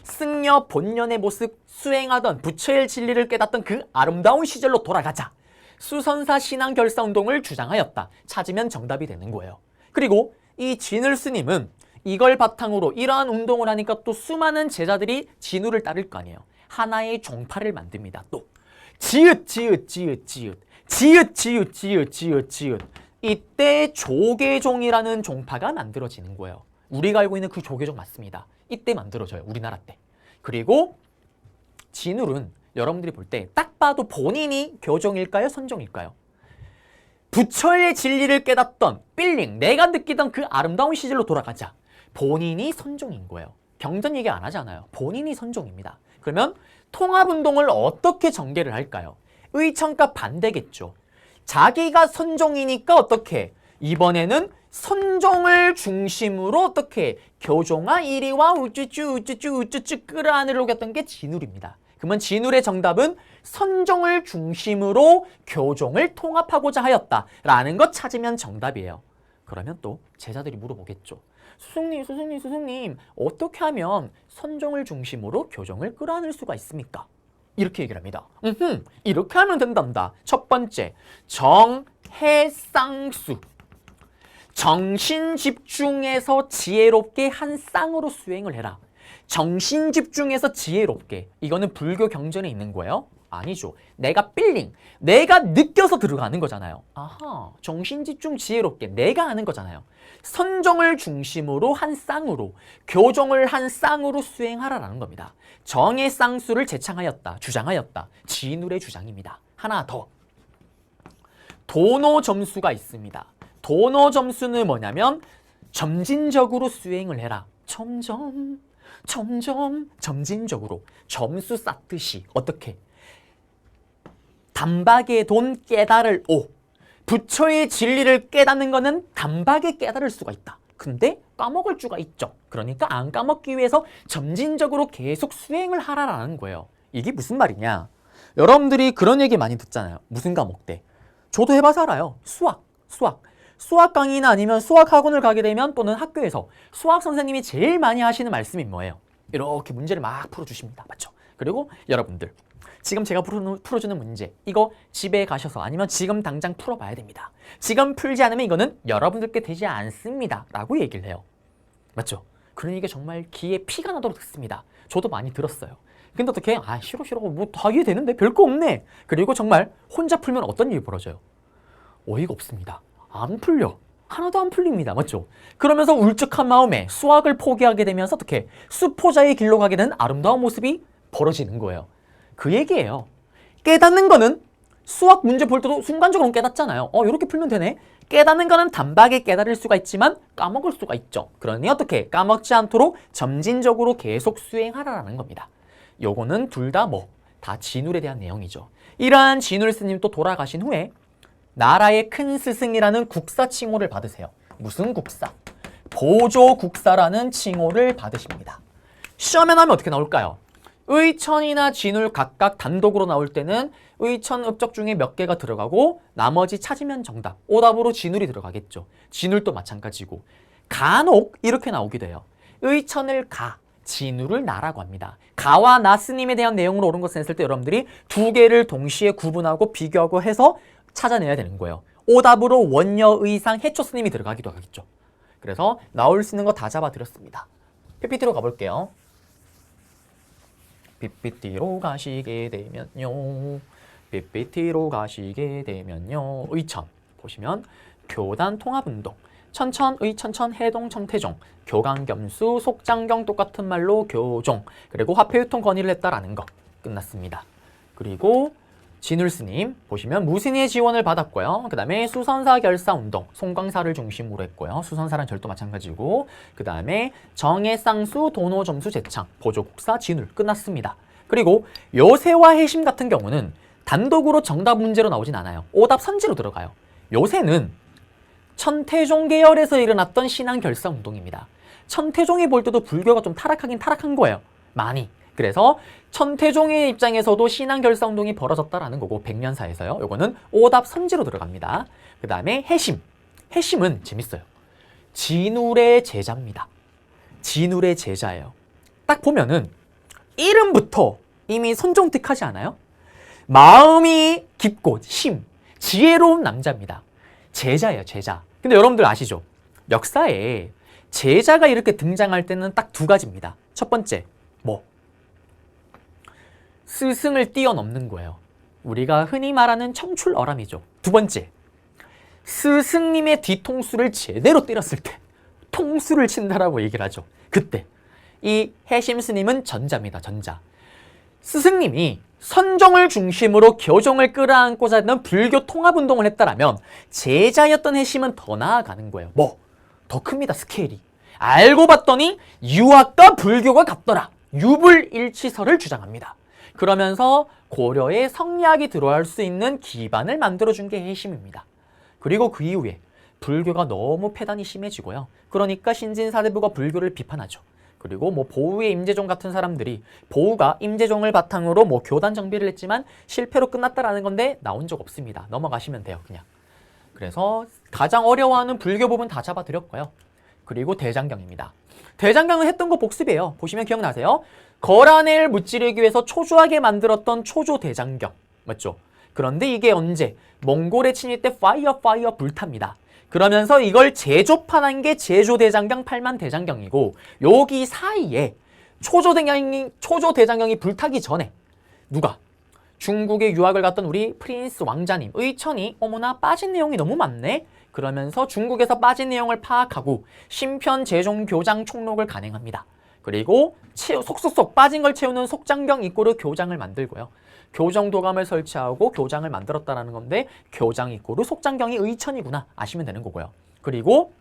S1: 승려 본연의 모습 수행하던 부처의 진리를 깨닫던 그 아름다운 시절로 돌아가자. 수선사 신앙결사운동을 주장하였다. 찾으면 정답이 되는 거예요. 그리고 이 진울 스님은 이걸 바탕으로 이러한 운동을 하니까 또 수많은 제자들이 진울을 따를 거 아니에요. 하나의 종파를 만듭니다. 또 지읒 이때 조계종이라는 종파가 만들어지는 거예요. 우리가 알고 있는 그 조계종 맞습니다. 이때 만들어져요. 우리나라 때. 그리고 진울은 여러분들이 볼 때 딱 봐도 본인이 교종일까요? 선종일까요? 부처의 진리를 깨닫던 필링, 내가 느끼던 그 아름다운 시절로 돌아가자. 본인이 선종인 거예요. 경전 얘기 안 하잖아요. 본인이 선종입니다. 그러면 통합운동을 어떻게 전개를 할까요? 의천과 반대겠죠. 자기가 선종이니까 어떻게? 이번에는 선종을 중심으로 어떻게? 교종아 이리와 우쭈쭈 끌어안으려고 했던 게 진울입니다. 그러면 진울의 정답은 선종을 중심으로 교종을 통합하고자 하였다라는 것 찾으면 정답이에요. 그러면 또 제자들이 물어보겠죠. 스승님 어떻게 하면 선종을 중심으로 교종을 끌어안을 수가 있습니까? 이렇게 얘기를 합니다. 이렇게 하면 된단다. 첫 번째, 정해쌍수. 정신 집중해서 지혜롭게 한 쌍으로 수행을 해라. 정신 집중해서 지혜롭게. 이거는 불교 경전에 있는 거예요? 아니죠. 내가 필링, 내가 느껴서 들어가는 거잖아요. 아하, 정신 집중 지혜롭게 내가 하는 거잖아요. 선종을 중심으로 한 쌍으로, 교종을 한 쌍으로 수행하라라는 겁니다. 정의 쌍수를 제창하였다, 주장하였다. 진울의 주장입니다. 하나 더. 도노 점수가 있습니다. 도노 점수는 뭐냐면 점진적으로 수행을 해라. 점점 점진적으로 점수 쌓듯이. 어떻게? 단박에 돈 깨달을 오. 부처의 진리를 깨닫는 거는 단박에 깨달을 수가 있다. 근데 까먹을 수가 있죠. 그러니까 안 까먹기 위해서 점진적으로 계속 수행을 하라라는 거예요. 이게 무슨 말이냐? 여러분들이 그런 얘기 많이 듣잖아요. 무슨 과목 때? 저도 해봐서 알아요. 수학 강의나 아니면 수학 학원을 가게 되면 또는 학교에서 수학 선생님이 제일 많이 하시는 말씀이 뭐예요? 이렇게 문제를 막 풀어주십니다. 맞죠? 그리고 여러분들 지금 제가 풀어주는 문제 이거 집에 가셔서 아니면 지금 당장 풀어봐야 됩니다. 지금 풀지 않으면 이거는 여러분들께 되지 않습니다. 라고 얘기를 해요. 맞죠? 그런 얘기가 정말 귀에 피가 나도록 듣습니다. 저도 많이 들었어요. 근데 어떻게 싫어 뭐 다 이해되는데 별거 없네. 그리고 정말 혼자 풀면 어떤 일이 벌어져요? 어이가 없습니다. 안 풀려. 하나도 안 풀립니다. 맞죠? 그러면서 울적한 마음에 수학을 포기하게 되면서 어떻게 수포자의 길로 가게 되는 아름다운 모습이 벌어지는 거예요. 그 얘기예요. 깨닫는 거는 수학 문제 볼 때도 순간적으로 깨닫잖아요. 이렇게 풀면 되네. 깨닫는 거는 단박에 깨달을 수가 있지만 까먹을 수가 있죠. 그러니 어떻게 까먹지 않도록 점진적으로 계속 수행하라는 겁니다. 요거는 둘 다 뭐 다 진울에 대한 내용이죠. 이러한 진울 스님 또 돌아가신 후에 나라의 큰 스승이라는 국사 칭호를 받으세요. 무슨 국사? 보조국사라는 칭호를 받으십니다. 시험에 나오면 어떻게 나올까요? 의천이나 진울 각각 단독으로 나올 때는 의천 읍적 중에 몇 개가 들어가고 나머지 찾으면 정답. 오답으로 진울이 들어가겠죠. 진울도 마찬가지고. 간혹 이렇게 나오기도 해요. 의천을 가, 진울을 나라고 합니다. 가와 나 스님에 대한 내용으로 옳은 것을 했을 때 여러분들이 두 개를 동시에 구분하고 비교하고 해서 찾아내야 되는 거예요. 오답으로 원녀, 의상, 해초 스님이 들어가기도 하겠죠. 그래서 나올 수 있는 거 다 잡아드렸습니다. PPT로 가볼게요. PPT로 가시게 되면요. PPT로 가시게 되면요. 의천 보시면 교단 통합운동. 천천, 의천천, 해동, 청태종, 교강, 겸수, 속장경 똑같은 말로 교종, 그리고 화폐유통 건의를 했다라는 거 끝났습니다. 그리고 진울 스님 보시면 무신의 지원을 받았고요. 그 다음에 수선사 결사운동, 송광사를 중심으로 했고요. 수선사랑 절도 마찬가지고, 그 다음에 정해쌍수, 도노점수 제창, 보조국사 진울 끝났습니다. 그리고 요새와 해심 같은 경우는 단독으로 정답 문제로 나오진 않아요. 오답 선지로 들어가요. 요새는 천태종 계열에서 일어났던 신앙 결사 운동입니다. 천태종이 볼 때도 불교가 좀 타락하긴 타락한 거예요. 많이. 그래서 천태종의 입장에서도 신앙 결사 운동이 벌어졌다라는 거고, 백년사에서요. 요거는 오답 선지로 들어갑니다. 그 다음에 해심. 해심은 재밌어요. 진울의 제자입니다. 진울의 제자예요. 딱 보면은 이름부터 이미 선종틱하지 않아요? 마음이 깊고 지혜로운 남자입니다. 제자예요, 제자. 근데 여러분들 아시죠? 역사에 제자가 이렇게 등장할 때는 딱 두 가지입니다. 첫 번째, 스승을 뛰어넘는 거예요. 우리가 흔히 말하는 청출어람이죠. 두 번째, 스승님의 뒤통수를 제대로 때렸을 때 통수를 친다라고 얘기를 하죠. 그때 이 해심 스님은 전자입니다. 전자. 스승님이 선종을 중심으로 교종을 끌어안고자 했던 불교 통합운동을 했다라면 제자였던 해심은 더 나아가는 거예요. 더 큽니다. 스케일이. 알고 봤더니 유학과 불교가 같더라. 유불일치설을 주장합니다. 그러면서 고려에 성리학이 들어갈 수 있는 기반을 만들어준 게 해심입니다. 그리고 그 이후에 불교가 너무 폐단이 심해지고요. 그러니까 신진사대부가 불교를 비판하죠. 그리고 보우의 임재종 같은 사람들이 보우가 임재종을 바탕으로 교단 정비를 했지만 실패로 끝났다라는 건데 나온 적 없습니다. 넘어가시면 돼요, 그냥. 그래서 가장 어려워하는 불교 부분 다 잡아드렸고요. 그리고 대장경입니다. 대장경은 했던 거 복습이에요. 보시면 기억나세요? 거란을 무찌르기 위해서 초조하게 만들었던 초조 대장경. 맞죠? 그런데 이게 언제? 몽골의 침입 때 파이어 불탑니다. 그러면서 이걸 제조판한 게 제조대장경 8만 대장경이고, 여기 사이에 초조대장경이 불타기 전에 누가? 중국에 유학을 갔던 우리 프린스 왕자님 의천이 어머나 빠진 내용이 너무 많네? 그러면서 중국에서 빠진 내용을 파악하고 신편 제종 교장 총록을 간행합니다. 그리고 속속속 빠진 걸 채우는 속장경 입구로 교장을 만들고요. 교정 도감을 설치하고 교장을 만들었다라는 건데, 교장 입구로 속장경이 의천이구나 아시면 되는 거고요. 그리고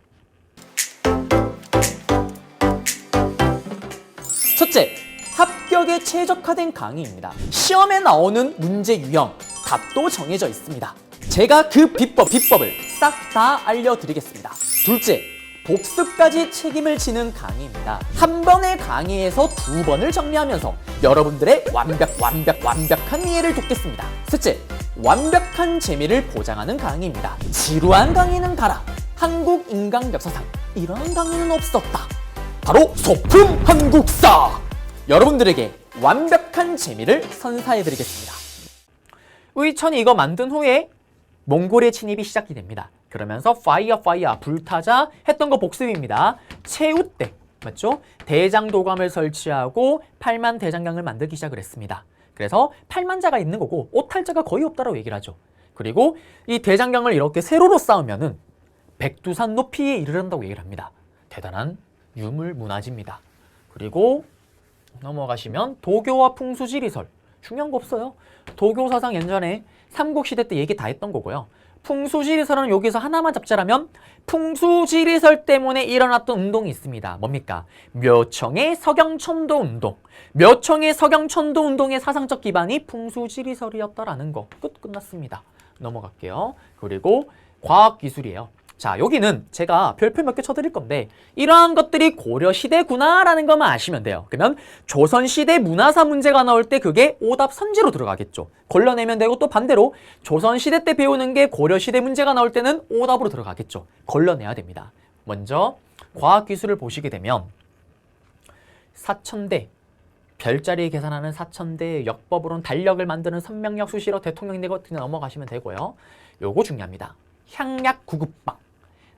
S1: 첫째, 합격에 최적화된 강의입니다. 시험에 나오는 문제 유형, 답도 정해져 있습니다. 제가 그 비법을 싹 다 알려드리겠습니다. 둘째, 복습까지 책임을 지는 강의입니다. 한 번의 강의에서 두 번을 정리하면서 여러분들의 완벽한 이해를 돕겠습니다. 셋째, 완벽한 재미를 보장하는 강의입니다. 지루한 강의는 가라. 한국 인간 역사상 이런 강의는 없었다. 바로 소품 한국사! 여러분들에게 완벽한 재미를 선사해드리겠습니다. 의천이 이거 만든 후에 몽골의 침입이 시작이 됩니다. 그러면서 파이어 불타자 했던 거 복습입니다. 최후 때 맞죠? 대장도감을 설치하고 8만 대장경을 만들기 시작을 했습니다. 그래서 8만자가 있는 거고 오탈자가 거의 없다라고 얘기를 하죠. 그리고 이 대장경을 이렇게 세로로 쌓으면은 백두산 높이에 이르른다고 얘기를 합니다. 대단한 유물 문화지입니다. 그리고 넘어가시면 도교와 풍수지리설 중요한 거 없어요. 도교 사상 예전에 삼국시대 때 얘기 다 했던 거고요. 풍수지리설은 여기서 하나만 잡자라면 풍수지리설 때문에 일어났던 운동이 있습니다. 뭡니까? 묘청의 서경천도 운동. 묘청의 서경천도 운동의 사상적 기반이 풍수지리설이었다라는 거. 끝났습니다. 넘어갈게요. 그리고 과학기술이에요. 자, 여기는 제가 별표 몇 개 쳐드릴 건데 이러한 것들이 고려시대구나라는 것만 아시면 돼요. 그러면 조선시대 문화사 문제가 나올 때 그게 오답 선지로 들어가겠죠. 걸러내면 되고 또 반대로 조선시대 때 배우는 게 고려시대 문제가 나올 때는 오답으로 들어가겠죠. 걸러내야 됩니다. 먼저 과학기술을 보시게 되면 사천대, 별자리 계산하는 사천대, 역법으로는 달력을 만드는 선명력, 수시력, 대통령 되고 넘어가시면 되고요. 요거 중요합니다. 향약 구급방.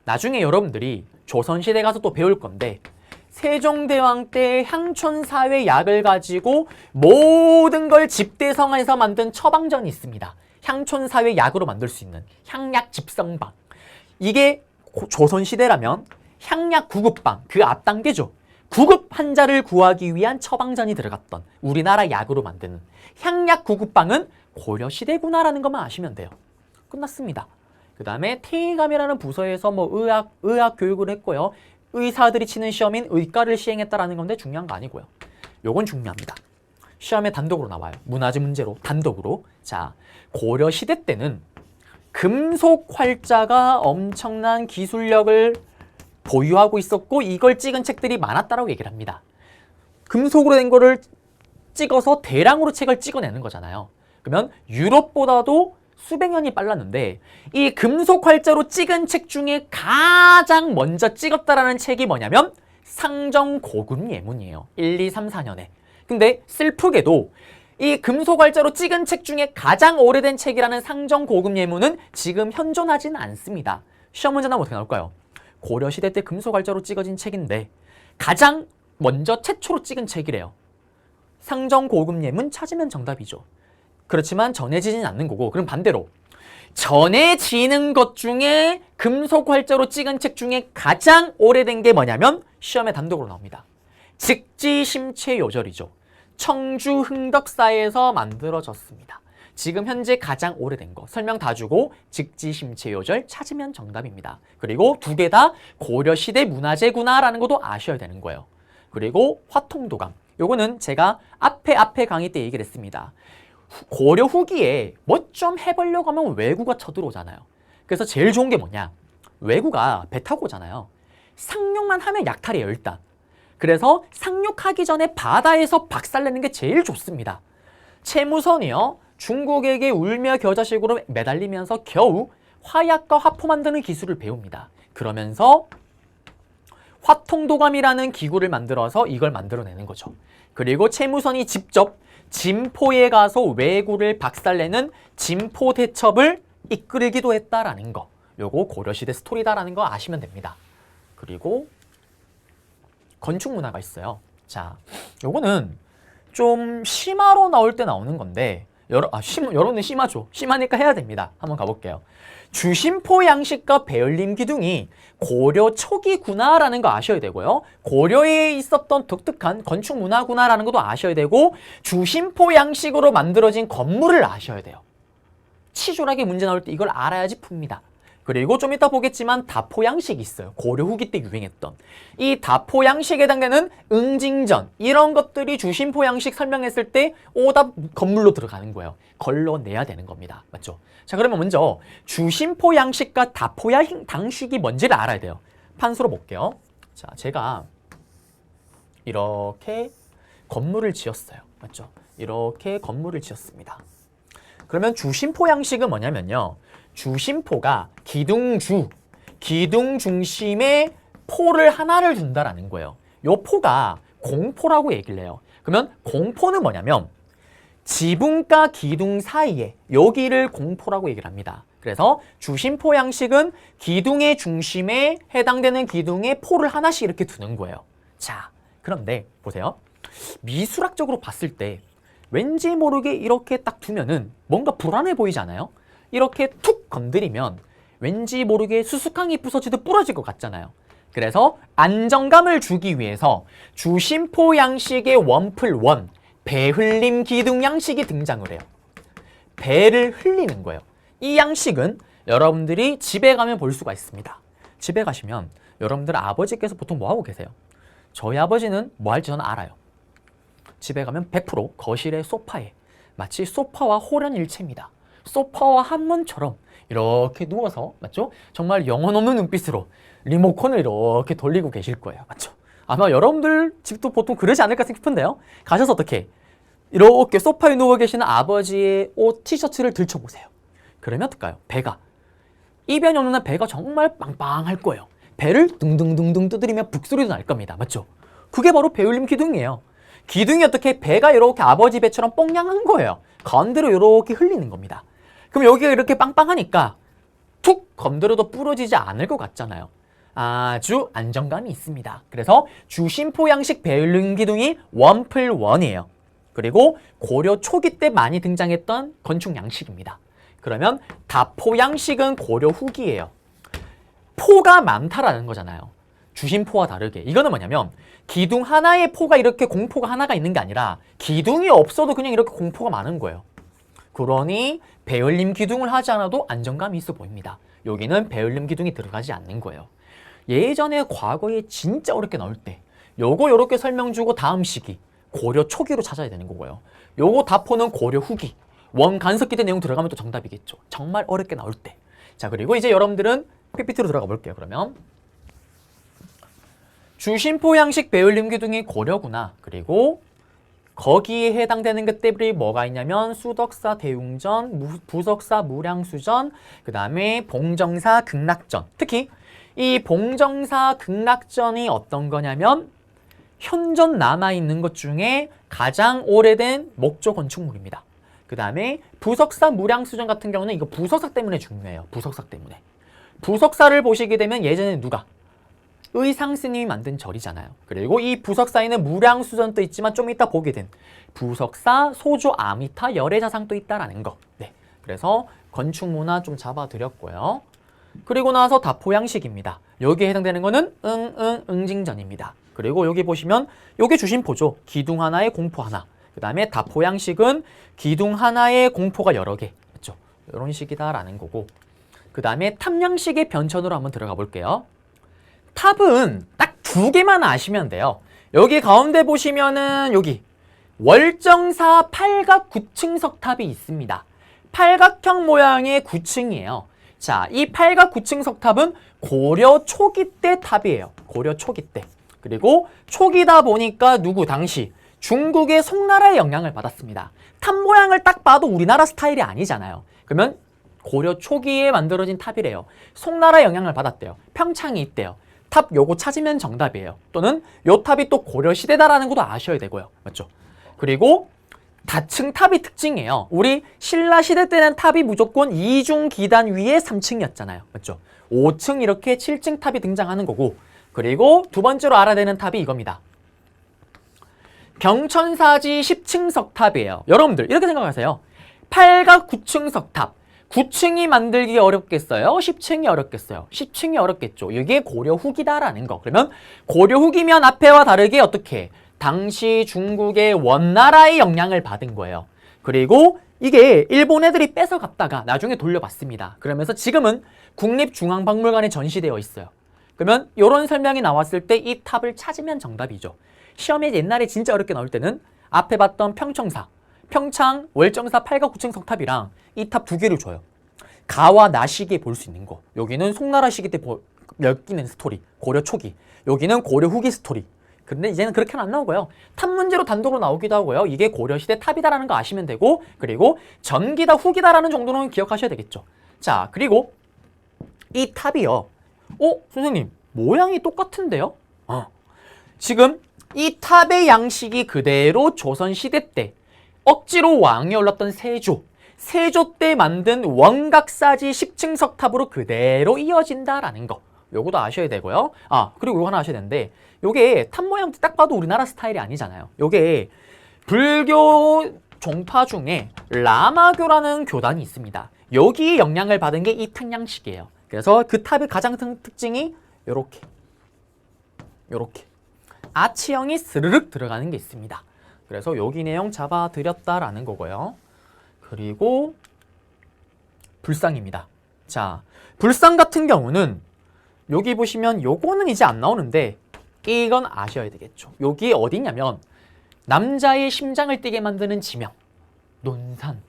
S1: 나중에 여러분들이 조선시대 가서 또 배울 건데 세종대왕 때 향촌사회 약을 가지고 모든 걸 집대성에서 만든 처방전이 있습니다. 향촌사회 약으로 만들 수 있는 향약 집성방. 이게 조선시대라면 향약 구급방, 그 앞 단계죠. 구급 환자를 구하기 위한 처방전이 들어갔던 우리나라 약으로 만드는 향약 구급방은 고려시대구나라는 것만 아시면 돼요. 끝났습니다. 그 다음에 태의감이라는 부서에서 뭐 의학 교육을 했고요. 의사들이 치는 시험인 의과를 시행했다라는 건데 중요한 거 아니고요. 요건 중요합니다. 시험에 단독으로 나와요. 문화재 문제로 단독으로. 자, 고려시대 때는 금속 활자가 엄청난 기술력을 보유하고 있었고 이걸 찍은 책들이 많았다라고 얘기를 합니다. 금속으로 된 거를 찍어서 대량으로 책을 찍어내는 거잖아요. 그러면 유럽보다도 수백 년이 빨랐는데 이 금속 활자로 찍은 책 중에 가장 먼저 찍었다라는 책이 뭐냐면 상정고금 예문이에요. 1, 2, 3, 4년에. 근데 슬프게도 이 금속 활자로 찍은 책 중에 가장 오래된 책이라는 상정고금 예문은 지금 현존하지는 않습니다. 시험 문제 나오면 어떻게 나올까요? 고려시대 때 금속 활자로 찍어진 책인데 가장 먼저 최초로 찍은 책이래요. 상정고금 예문 찾으면 정답이죠. 그렇지만 전해지진 않는 거고, 그럼 반대로 전해지는 것 중에 금속 활자로 찍은 책 중에 가장 오래된 게 뭐냐면 시험에 단독으로 나옵니다. 직지심체요절이죠. 청주 흥덕사에서 만들어졌습니다. 지금 현재 가장 오래된 거 설명 다 주고 직지심체요절 찾으면 정답입니다. 그리고 두 개 다 고려시대 문화재구나라는 것도 아셔야 되는 거예요. 그리고 화통도감. 요거는 제가 앞에 강의 때 얘기를 했습니다. 고려 후기에 뭐 좀 해보려고 하면 왜구가 쳐들어오잖아요. 그래서 제일 좋은 게 뭐냐? 왜구가 배 타고 오잖아요. 상륙만 하면 약탈이에요, 일단. 그래서 상륙하기 전에 바다에서 박살내는 게 제일 좋습니다. 채무선이요. 중국에게 울며 겨자식으로 매달리면서 겨우 화약과 화포 만드는 기술을 배웁니다. 그러면서 화통도감이라는 기구를 만들어서 이걸 만들어내는 거죠. 그리고 채무선이 직접 진포에 가서 왜구를 박살내는 진포대첩을 이끌기도 했다라는 거. 요거 고려시대 스토리다라는 거 아시면 됩니다. 그리고 건축문화가 있어요. 자, 요거는 좀 심화로 나올 때 나오는 건데 여러분은 심하죠. 심하니까 해야 됩니다. 한번 가볼게요. 주심포 양식과 배열림 기둥이 고려 초기구나라는 거 아셔야 되고요. 고려에 있었던 독특한 건축 문화구나라는 것도 아셔야 되고 주심포 양식으로 만들어진 건물을 아셔야 돼요. 치졸하게 문제 나올 때 이걸 알아야지 풉니다. 그리고 좀 이따 보겠지만 다포 양식이 있어요. 고려 후기 때 유행했던. 이 다포 양식에 해당되는 응징전 이런 것들이 주심포 양식 설명했을 때 오답 건물로 들어가는 거예요. 걸러내야 되는 겁니다. 맞죠? 자, 그러면 먼저 주심포 양식과 다포 양식이 뭔지를 알아야 돼요. 판수로 볼게요. 자, 제가 이렇게 건물을 지었어요. 맞죠? 이렇게 건물을 지었습니다. 그러면 주심포 양식은 뭐냐면요. 주심포가 기둥 중심에 포를 하나를 둔다라는 거예요. 요 포가 공포라고 얘기를 해요. 그러면 공포는 뭐냐면 지붕과 기둥 사이에 여기를 공포라고 얘기를 합니다. 그래서 주심포 양식은 기둥의 중심에 해당되는 기둥에 포를 하나씩 이렇게 두는 거예요. 자, 그런데 보세요. 미술학적으로 봤을 때 왠지 모르게 이렇게 딱 두면은 뭔가 불안해 보이지 않아요? 이렇게 툭 건드리면 왠지 모르게 수수깡이 부서지듯 부러질 것 같잖아요. 그래서 안정감을 주기 위해서 주심포 양식의 원플 원, 배흘림 기둥 양식이 등장을 해요. 배를 흘리는 거예요. 이 양식은 여러분들이 집에 가면 볼 수가 있습니다. 집에 가시면 여러분들 아버지께서 보통 뭐 하고 계세요? 저희 아버지는 뭐 할지 저는 알아요. 집에 가면 100% 거실의 소파에 마치 소파와 호련일체입니다. 소파와 한문처럼 이렇게 누워서 맞죠? 정말 영혼 없는 눈빛으로 리모컨을 이렇게 돌리고 계실 거예요. 맞죠? 아마 여러분들 집도 보통 그러지 않을까 싶은데요. 가셔서 어떻게 이렇게 소파에 누워 계시는 아버지의 옷 티셔츠를 들춰보세요. 그러면 어떨까요? 배가 이변이 없는 한 배가 정말 빵빵할 거예요. 배를 둥둥둥둥 두드리면 북소리도 날 겁니다. 맞죠? 그게 바로 배울림 기둥이에요. 기둥이 어떻게 배가 이렇게 아버지 배처럼 뽕냥한 거예요. 건드려 이렇게 흘리는 겁니다. 그럼 여기가 이렇게 빵빵하니까 툭 건드려도 부러지지 않을 것 같잖아요. 아주 안정감이 있습니다. 그래서 주심포 양식 배울림 기둥이 1+1이에요. 그리고 고려 초기 때 많이 등장했던 건축 양식입니다. 그러면 다포 양식은 고려 후기예요. 포가 많다라는 거잖아요. 주심포와 다르게 이거는 뭐냐면 기둥 하나에 포가 이렇게 공포가 하나가 있는 게 아니라 기둥이 없어도 그냥 이렇게 공포가 많은 거예요. 그러니 배울림 기둥을 하지 않아도 안정감이 있어 보입니다. 여기는 배울림 기둥이 들어가지 않는 거예요. 예전에 과거에 진짜 어렵게 나올 때 요거 요렇게 설명 주고 다음 시기 고려 초기로 찾아야 되는 거고요. 요거 다포는 고려 후기 원간석기 때 내용 들어가면 또 정답이겠죠. 정말 어렵게 나올 때. 자, 그리고 이제 여러분들은 PPT로 들어가 볼게요. 그러면 주심포 양식 배울림 기둥이 고려구나. 그리고 거기에 해당되는 것들이 뭐가 있냐면 수덕사 대웅전, 부석사 무량수전, 그 다음에 봉정사 극락전. 특히 이 봉정사 극락전이 어떤 거냐면 현존 남아있는 것 중에 가장 오래된 목조 건축물입니다. 그 다음에 부석사 무량수전 같은 경우는 이거 부석사 때문에 중요해요. 부석사 때문에. 부석사를 보시게 되면 예전에 누가? 의상스님이 만든 절이잖아요. 그리고 이 부석사에는 무량수전도 있지만 좀 이따 보게 된 부석사, 소조, 아미타, 열애자상도 있다라는 거. 네. 그래서 건축문화 좀 잡아드렸고요. 그리고 나서 다포양식입니다. 여기에 해당되는 거는 응징전입니다. 그리고 여기 보시면 요게 주심포죠. 기둥 하나에 공포 하나. 그 다음에 다포양식은 기둥 하나에 공포가 여러 개. 그렇죠? 이런 식이다라는 거고. 그 다음에 탑양식의 변천으로 한번 들어가 볼게요. 탑은 딱 2개만 아시면 돼요. 여기 가운데 보시면은 여기 월정사 팔각 9층석 탑이 있습니다. 팔각형 모양의 9층이에요. 자, 이 팔각 9층석 탑은 고려 초기 때 탑이에요. 고려 초기 때. 그리고 초기다 보니까 누구 당시 중국의 송나라의 영향을 받았습니다. 탑 모양을 딱 봐도 우리나라 스타일이 아니잖아요. 그러면 고려 초기에 만들어진 탑이래요. 송나라의 영향을 받았대요. 평창이 있대요. 탑 요거 찾으면 정답이에요. 또는 요 탑이 또 고려 시대다라는 것도 아셔야 되고요. 맞죠? 그리고 다층 탑이 특징이에요. 우리 신라 시대 때는 탑이 무조건 2중 기단 위에 3층이었잖아요. 맞죠? 5층 이렇게 7층 탑이 등장하는 거고. 그리고 두 번째로 알아야 되는 탑이 이겁니다. 경천사지 10층석 탑이에요. 여러분들 이렇게 생각하세요. 8각 9층석 탑. 9층이 만들기 어렵겠어요? 10층이 어렵겠어요? 10층이 어렵겠죠. 이게 고려 후기다라는 거. 그러면 고려 후기면 앞에와 다르게 어떻게? 당시 중국의 원나라의 영향을 받은 거예요. 그리고 이게 일본 애들이 뺏어갔다가 나중에 돌려받습니다. 그러면서 지금은 국립중앙박물관에 전시되어 있어요. 그러면 이런 설명이 나왔을 때 이 탑을 찾으면 정답이죠. 시험에 옛날에 진짜 어렵게 나올 때는 앞에 봤던 평청사, 평창 월정사 8각 9층석 탑이랑 이 탑 2개를 줘요. 가와 나 시기에 볼 수 있는 거. 여기는 송나라 시기 때 엮이는 스토리, 고려 초기. 여기는 고려 후기 스토리. 근데 이제는 그렇게는 안 나오고요. 탑 문제로 단독으로 나오기도 하고요. 이게 고려시대 탑이다라는 거 아시면 되고, 그리고 전기다 후기다라는 정도는 기억하셔야 되겠죠. 자, 그리고 이 탑이요. 선생님 모양이 똑같은데요? 지금 이 탑의 양식이 그대로 조선시대 때 억지로 왕이 올랐던 세조 때 만든 원각사지 10층석 탑으로 그대로 이어진다라는 거. 요거도 아셔야 되고요. 그리고 요거 하나 아셔야 되는데, 요게 탑 모양도 딱 봐도 우리나라 스타일이 아니잖아요. 요게 불교 종파 중에 라마교라는 교단이 있습니다. 여기에 영향을 받은 게 이 탑양식이에요. 그래서 그 탑의 가장 특징이 요렇게 아치형이 스르륵 들어가는 게 있습니다. 그래서 여기 내용 잡아드렸다라는 거고요. 그리고 불상입니다. 자, 불상 같은 경우는 여기 보시면 요거는 이제 안 나오는데 이건 아셔야 되겠죠. 여기 어디냐면 남자의 심장을 뛰게 만드는 지명 논산.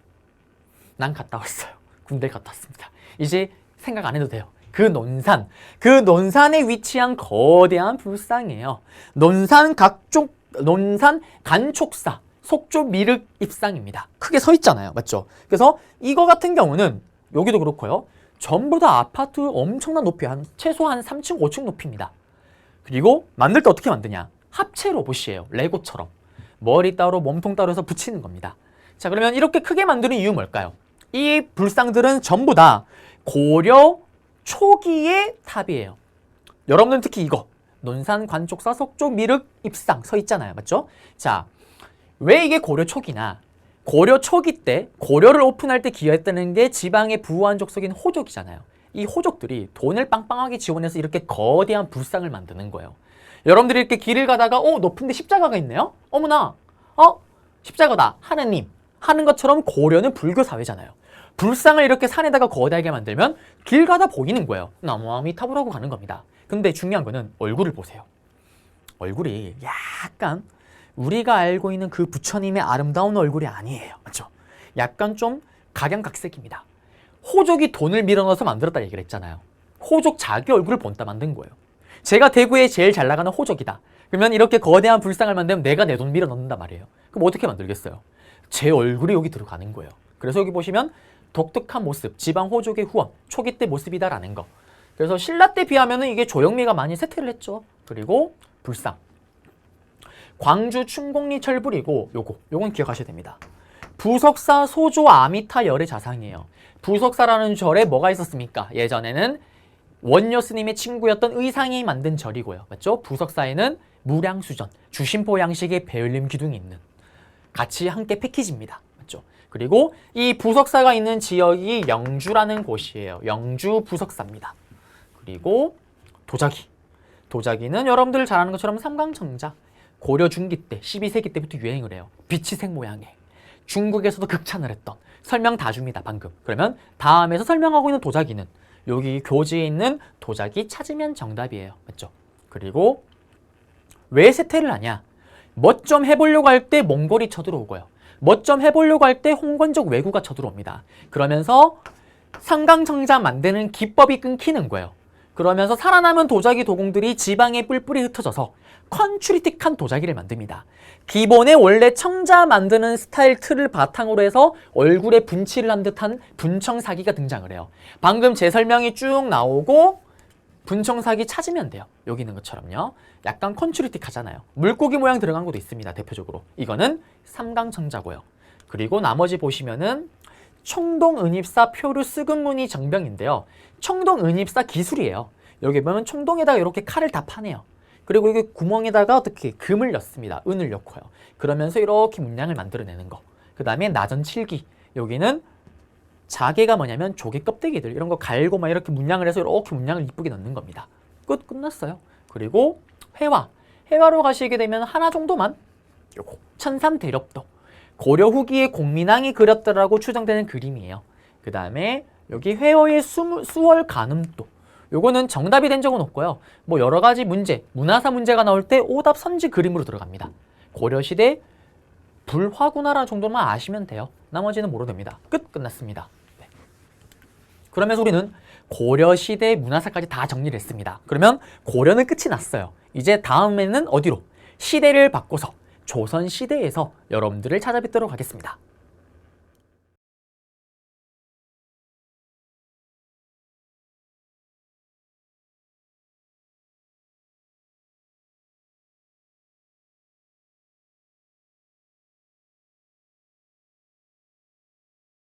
S1: 난 갔다 왔어요. 군대 갔다 왔습니다. 이제 생각 안 해도 돼요. 그 논산에 위치한 거대한 불상이에요. 논산 간촉사 속조 미륵 입상입니다. 크게 서 있잖아요. 맞죠? 그래서 이거 같은 경우는 여기도 그렇고요. 전부 다 아파트 엄청난 높이, 최소한 3층, 5층 높이입니다. 그리고 만들 때 어떻게 만드냐? 합체 로봇이에요. 레고처럼. 머리 따로 몸통 따로 해서 붙이는 겁니다. 자, 그러면 이렇게 크게 만드는 이유 뭘까요? 이 불상들은 전부 다 고려 초기의 탑이에요. 여러분들 특히 이거 논산 관촉사 속조 미륵 입상 서 있잖아요. 맞죠? 자, 왜 이게 고려 초기나? 고려 초기 때 고려를 오픈할 때 기여했다는 게 지방의 부유한 족속인 호족이잖아요. 이 호족들이 돈을 빵빵하게 지원해서 이렇게 거대한 불상을 만드는 거예요. 여러분들이 이렇게 길을 가다가 높은데 십자가가 있네요? 어머나! 십자가다. 하느님. 하는 것처럼 고려는 불교 사회잖아요. 불상을 이렇게 산에다가 거대하게 만들면 길 가다 보이는 거예요. 나무아미타불 하고 가는 겁니다. 근데 중요한 거는 얼굴을 보세요. 얼굴이 약간 우리가 알고 있는 그 부처님의 아름다운 얼굴이 아니에요. 맞죠? 약간 좀 각양각색입니다. 호족이 돈을 밀어넣어서 만들었다 얘기를 했잖아요. 호족 자기 얼굴을 본따 만든 거예요. 제가 대구에 제일 잘 나가는 호족이다. 그러면 이렇게 거대한 불상을 만들면 내가 내 돈 밀어넣는단 말이에요. 그럼 어떻게 만들겠어요? 제 얼굴이 여기 들어가는 거예요. 그래서 여기 보시면 독특한 모습, 지방 호족의 후원, 초기 때 모습이다라는 거. 그래서 신라 때 비하면 이게 조영미가 많이 세태를 했죠. 그리고 불상. 광주 춘곡리 철불이고 요건 기억하셔야 됩니다. 부석사 소조 아미타 열의 자상이에요. 부석사라는 절에 뭐가 있었습니까? 예전에는 원효 스님의 친구였던 의상이 만든 절이고요. 맞죠? 부석사에는 무량수전, 주심포 양식의 배울림 기둥이 있는 같이 함께 패키지입니다. 맞죠? 그리고 이 부석사가 있는 지역이 영주라는 곳이에요. 영주 부석사입니다. 그리고 도자기. 도자기는 여러분들 잘 아는 것처럼 삼강청자. 고려 중기 때, 12세기 때부터 유행을 해요. 비치색 모양의. 중국에서도 극찬을 했던. 설명 다 줍니다, 방금. 그러면 다음에서 설명하고 있는 도자기는 여기 교지에 있는 도자기 찾으면 정답이에요. 맞죠? 그리고 왜 세태를 하냐? 뭐 좀 해보려고 할 때 몽골이 쳐들어오고요. 뭐 좀 해보려고 할 때 홍건적 왜구가 쳐들어옵니다. 그러면서 삼강청자 만드는 기법이 끊기는 거예요. 그러면서 살아남은 도자기 도공들이 지방에 뿔뿔이 흩어져서 컨츄리틱한 도자기를 만듭니다. 기본에 원래 청자 만드는 스타일 틀을 바탕으로 해서 얼굴에 분칠을 한 듯한 분청사기가 등장을 해요. 방금 제 설명이 쭉 나오고 분청사기 찾으면 돼요. 여기 있는 것처럼요. 약간 컨츄리틱하잖아요. 물고기 모양 들어간 것도 있습니다. 대표적으로. 이거는 삼강청자고요. 그리고 나머지 보시면은 청동은입사 표류 쓰금무늬 정병인데요. 청동은입사 기술이에요. 여기 보면 청동에다가 이렇게 칼을 다 파내요. 그리고 여기 구멍에다가 어떻게 금을 넣습니다. 은을 넣고요. 그러면서 이렇게 문양을 만들어내는 거. 그 다음에 나전칠기. 여기는 자개가 뭐냐면 조개 껍데기들 이런 거 갈고 막 이렇게 문양을 해서 이렇게 문양을 이쁘게 넣는 겁니다. 끝났어요. 그리고 회화. 회화로 가시게 되면 하나 정도만 요거 천삼대렵도. 고려 후기에 공민왕이 그렸다라고 추정되는 그림이에요. 그 다음에 여기 회어의 수월 간음도. 요거는 정답이 된 적은 없고요. 뭐 여러 가지 문제, 문화사 문제가 나올 때 오답 선지 그림으로 들어갑니다. 고려시대 불화군화라 정도만 아시면 돼요. 나머지는 모르도 됩니다. 끝났습니다. 네. 그러면서 우리는 고려시대 문화사까지 다 정리를 했습니다. 그러면 고려는 끝이 났어요. 이제 다음에는 어디로? 시대를 바꿔서 조선시대에서 여러분들을 찾아뵙도록 하겠습니다.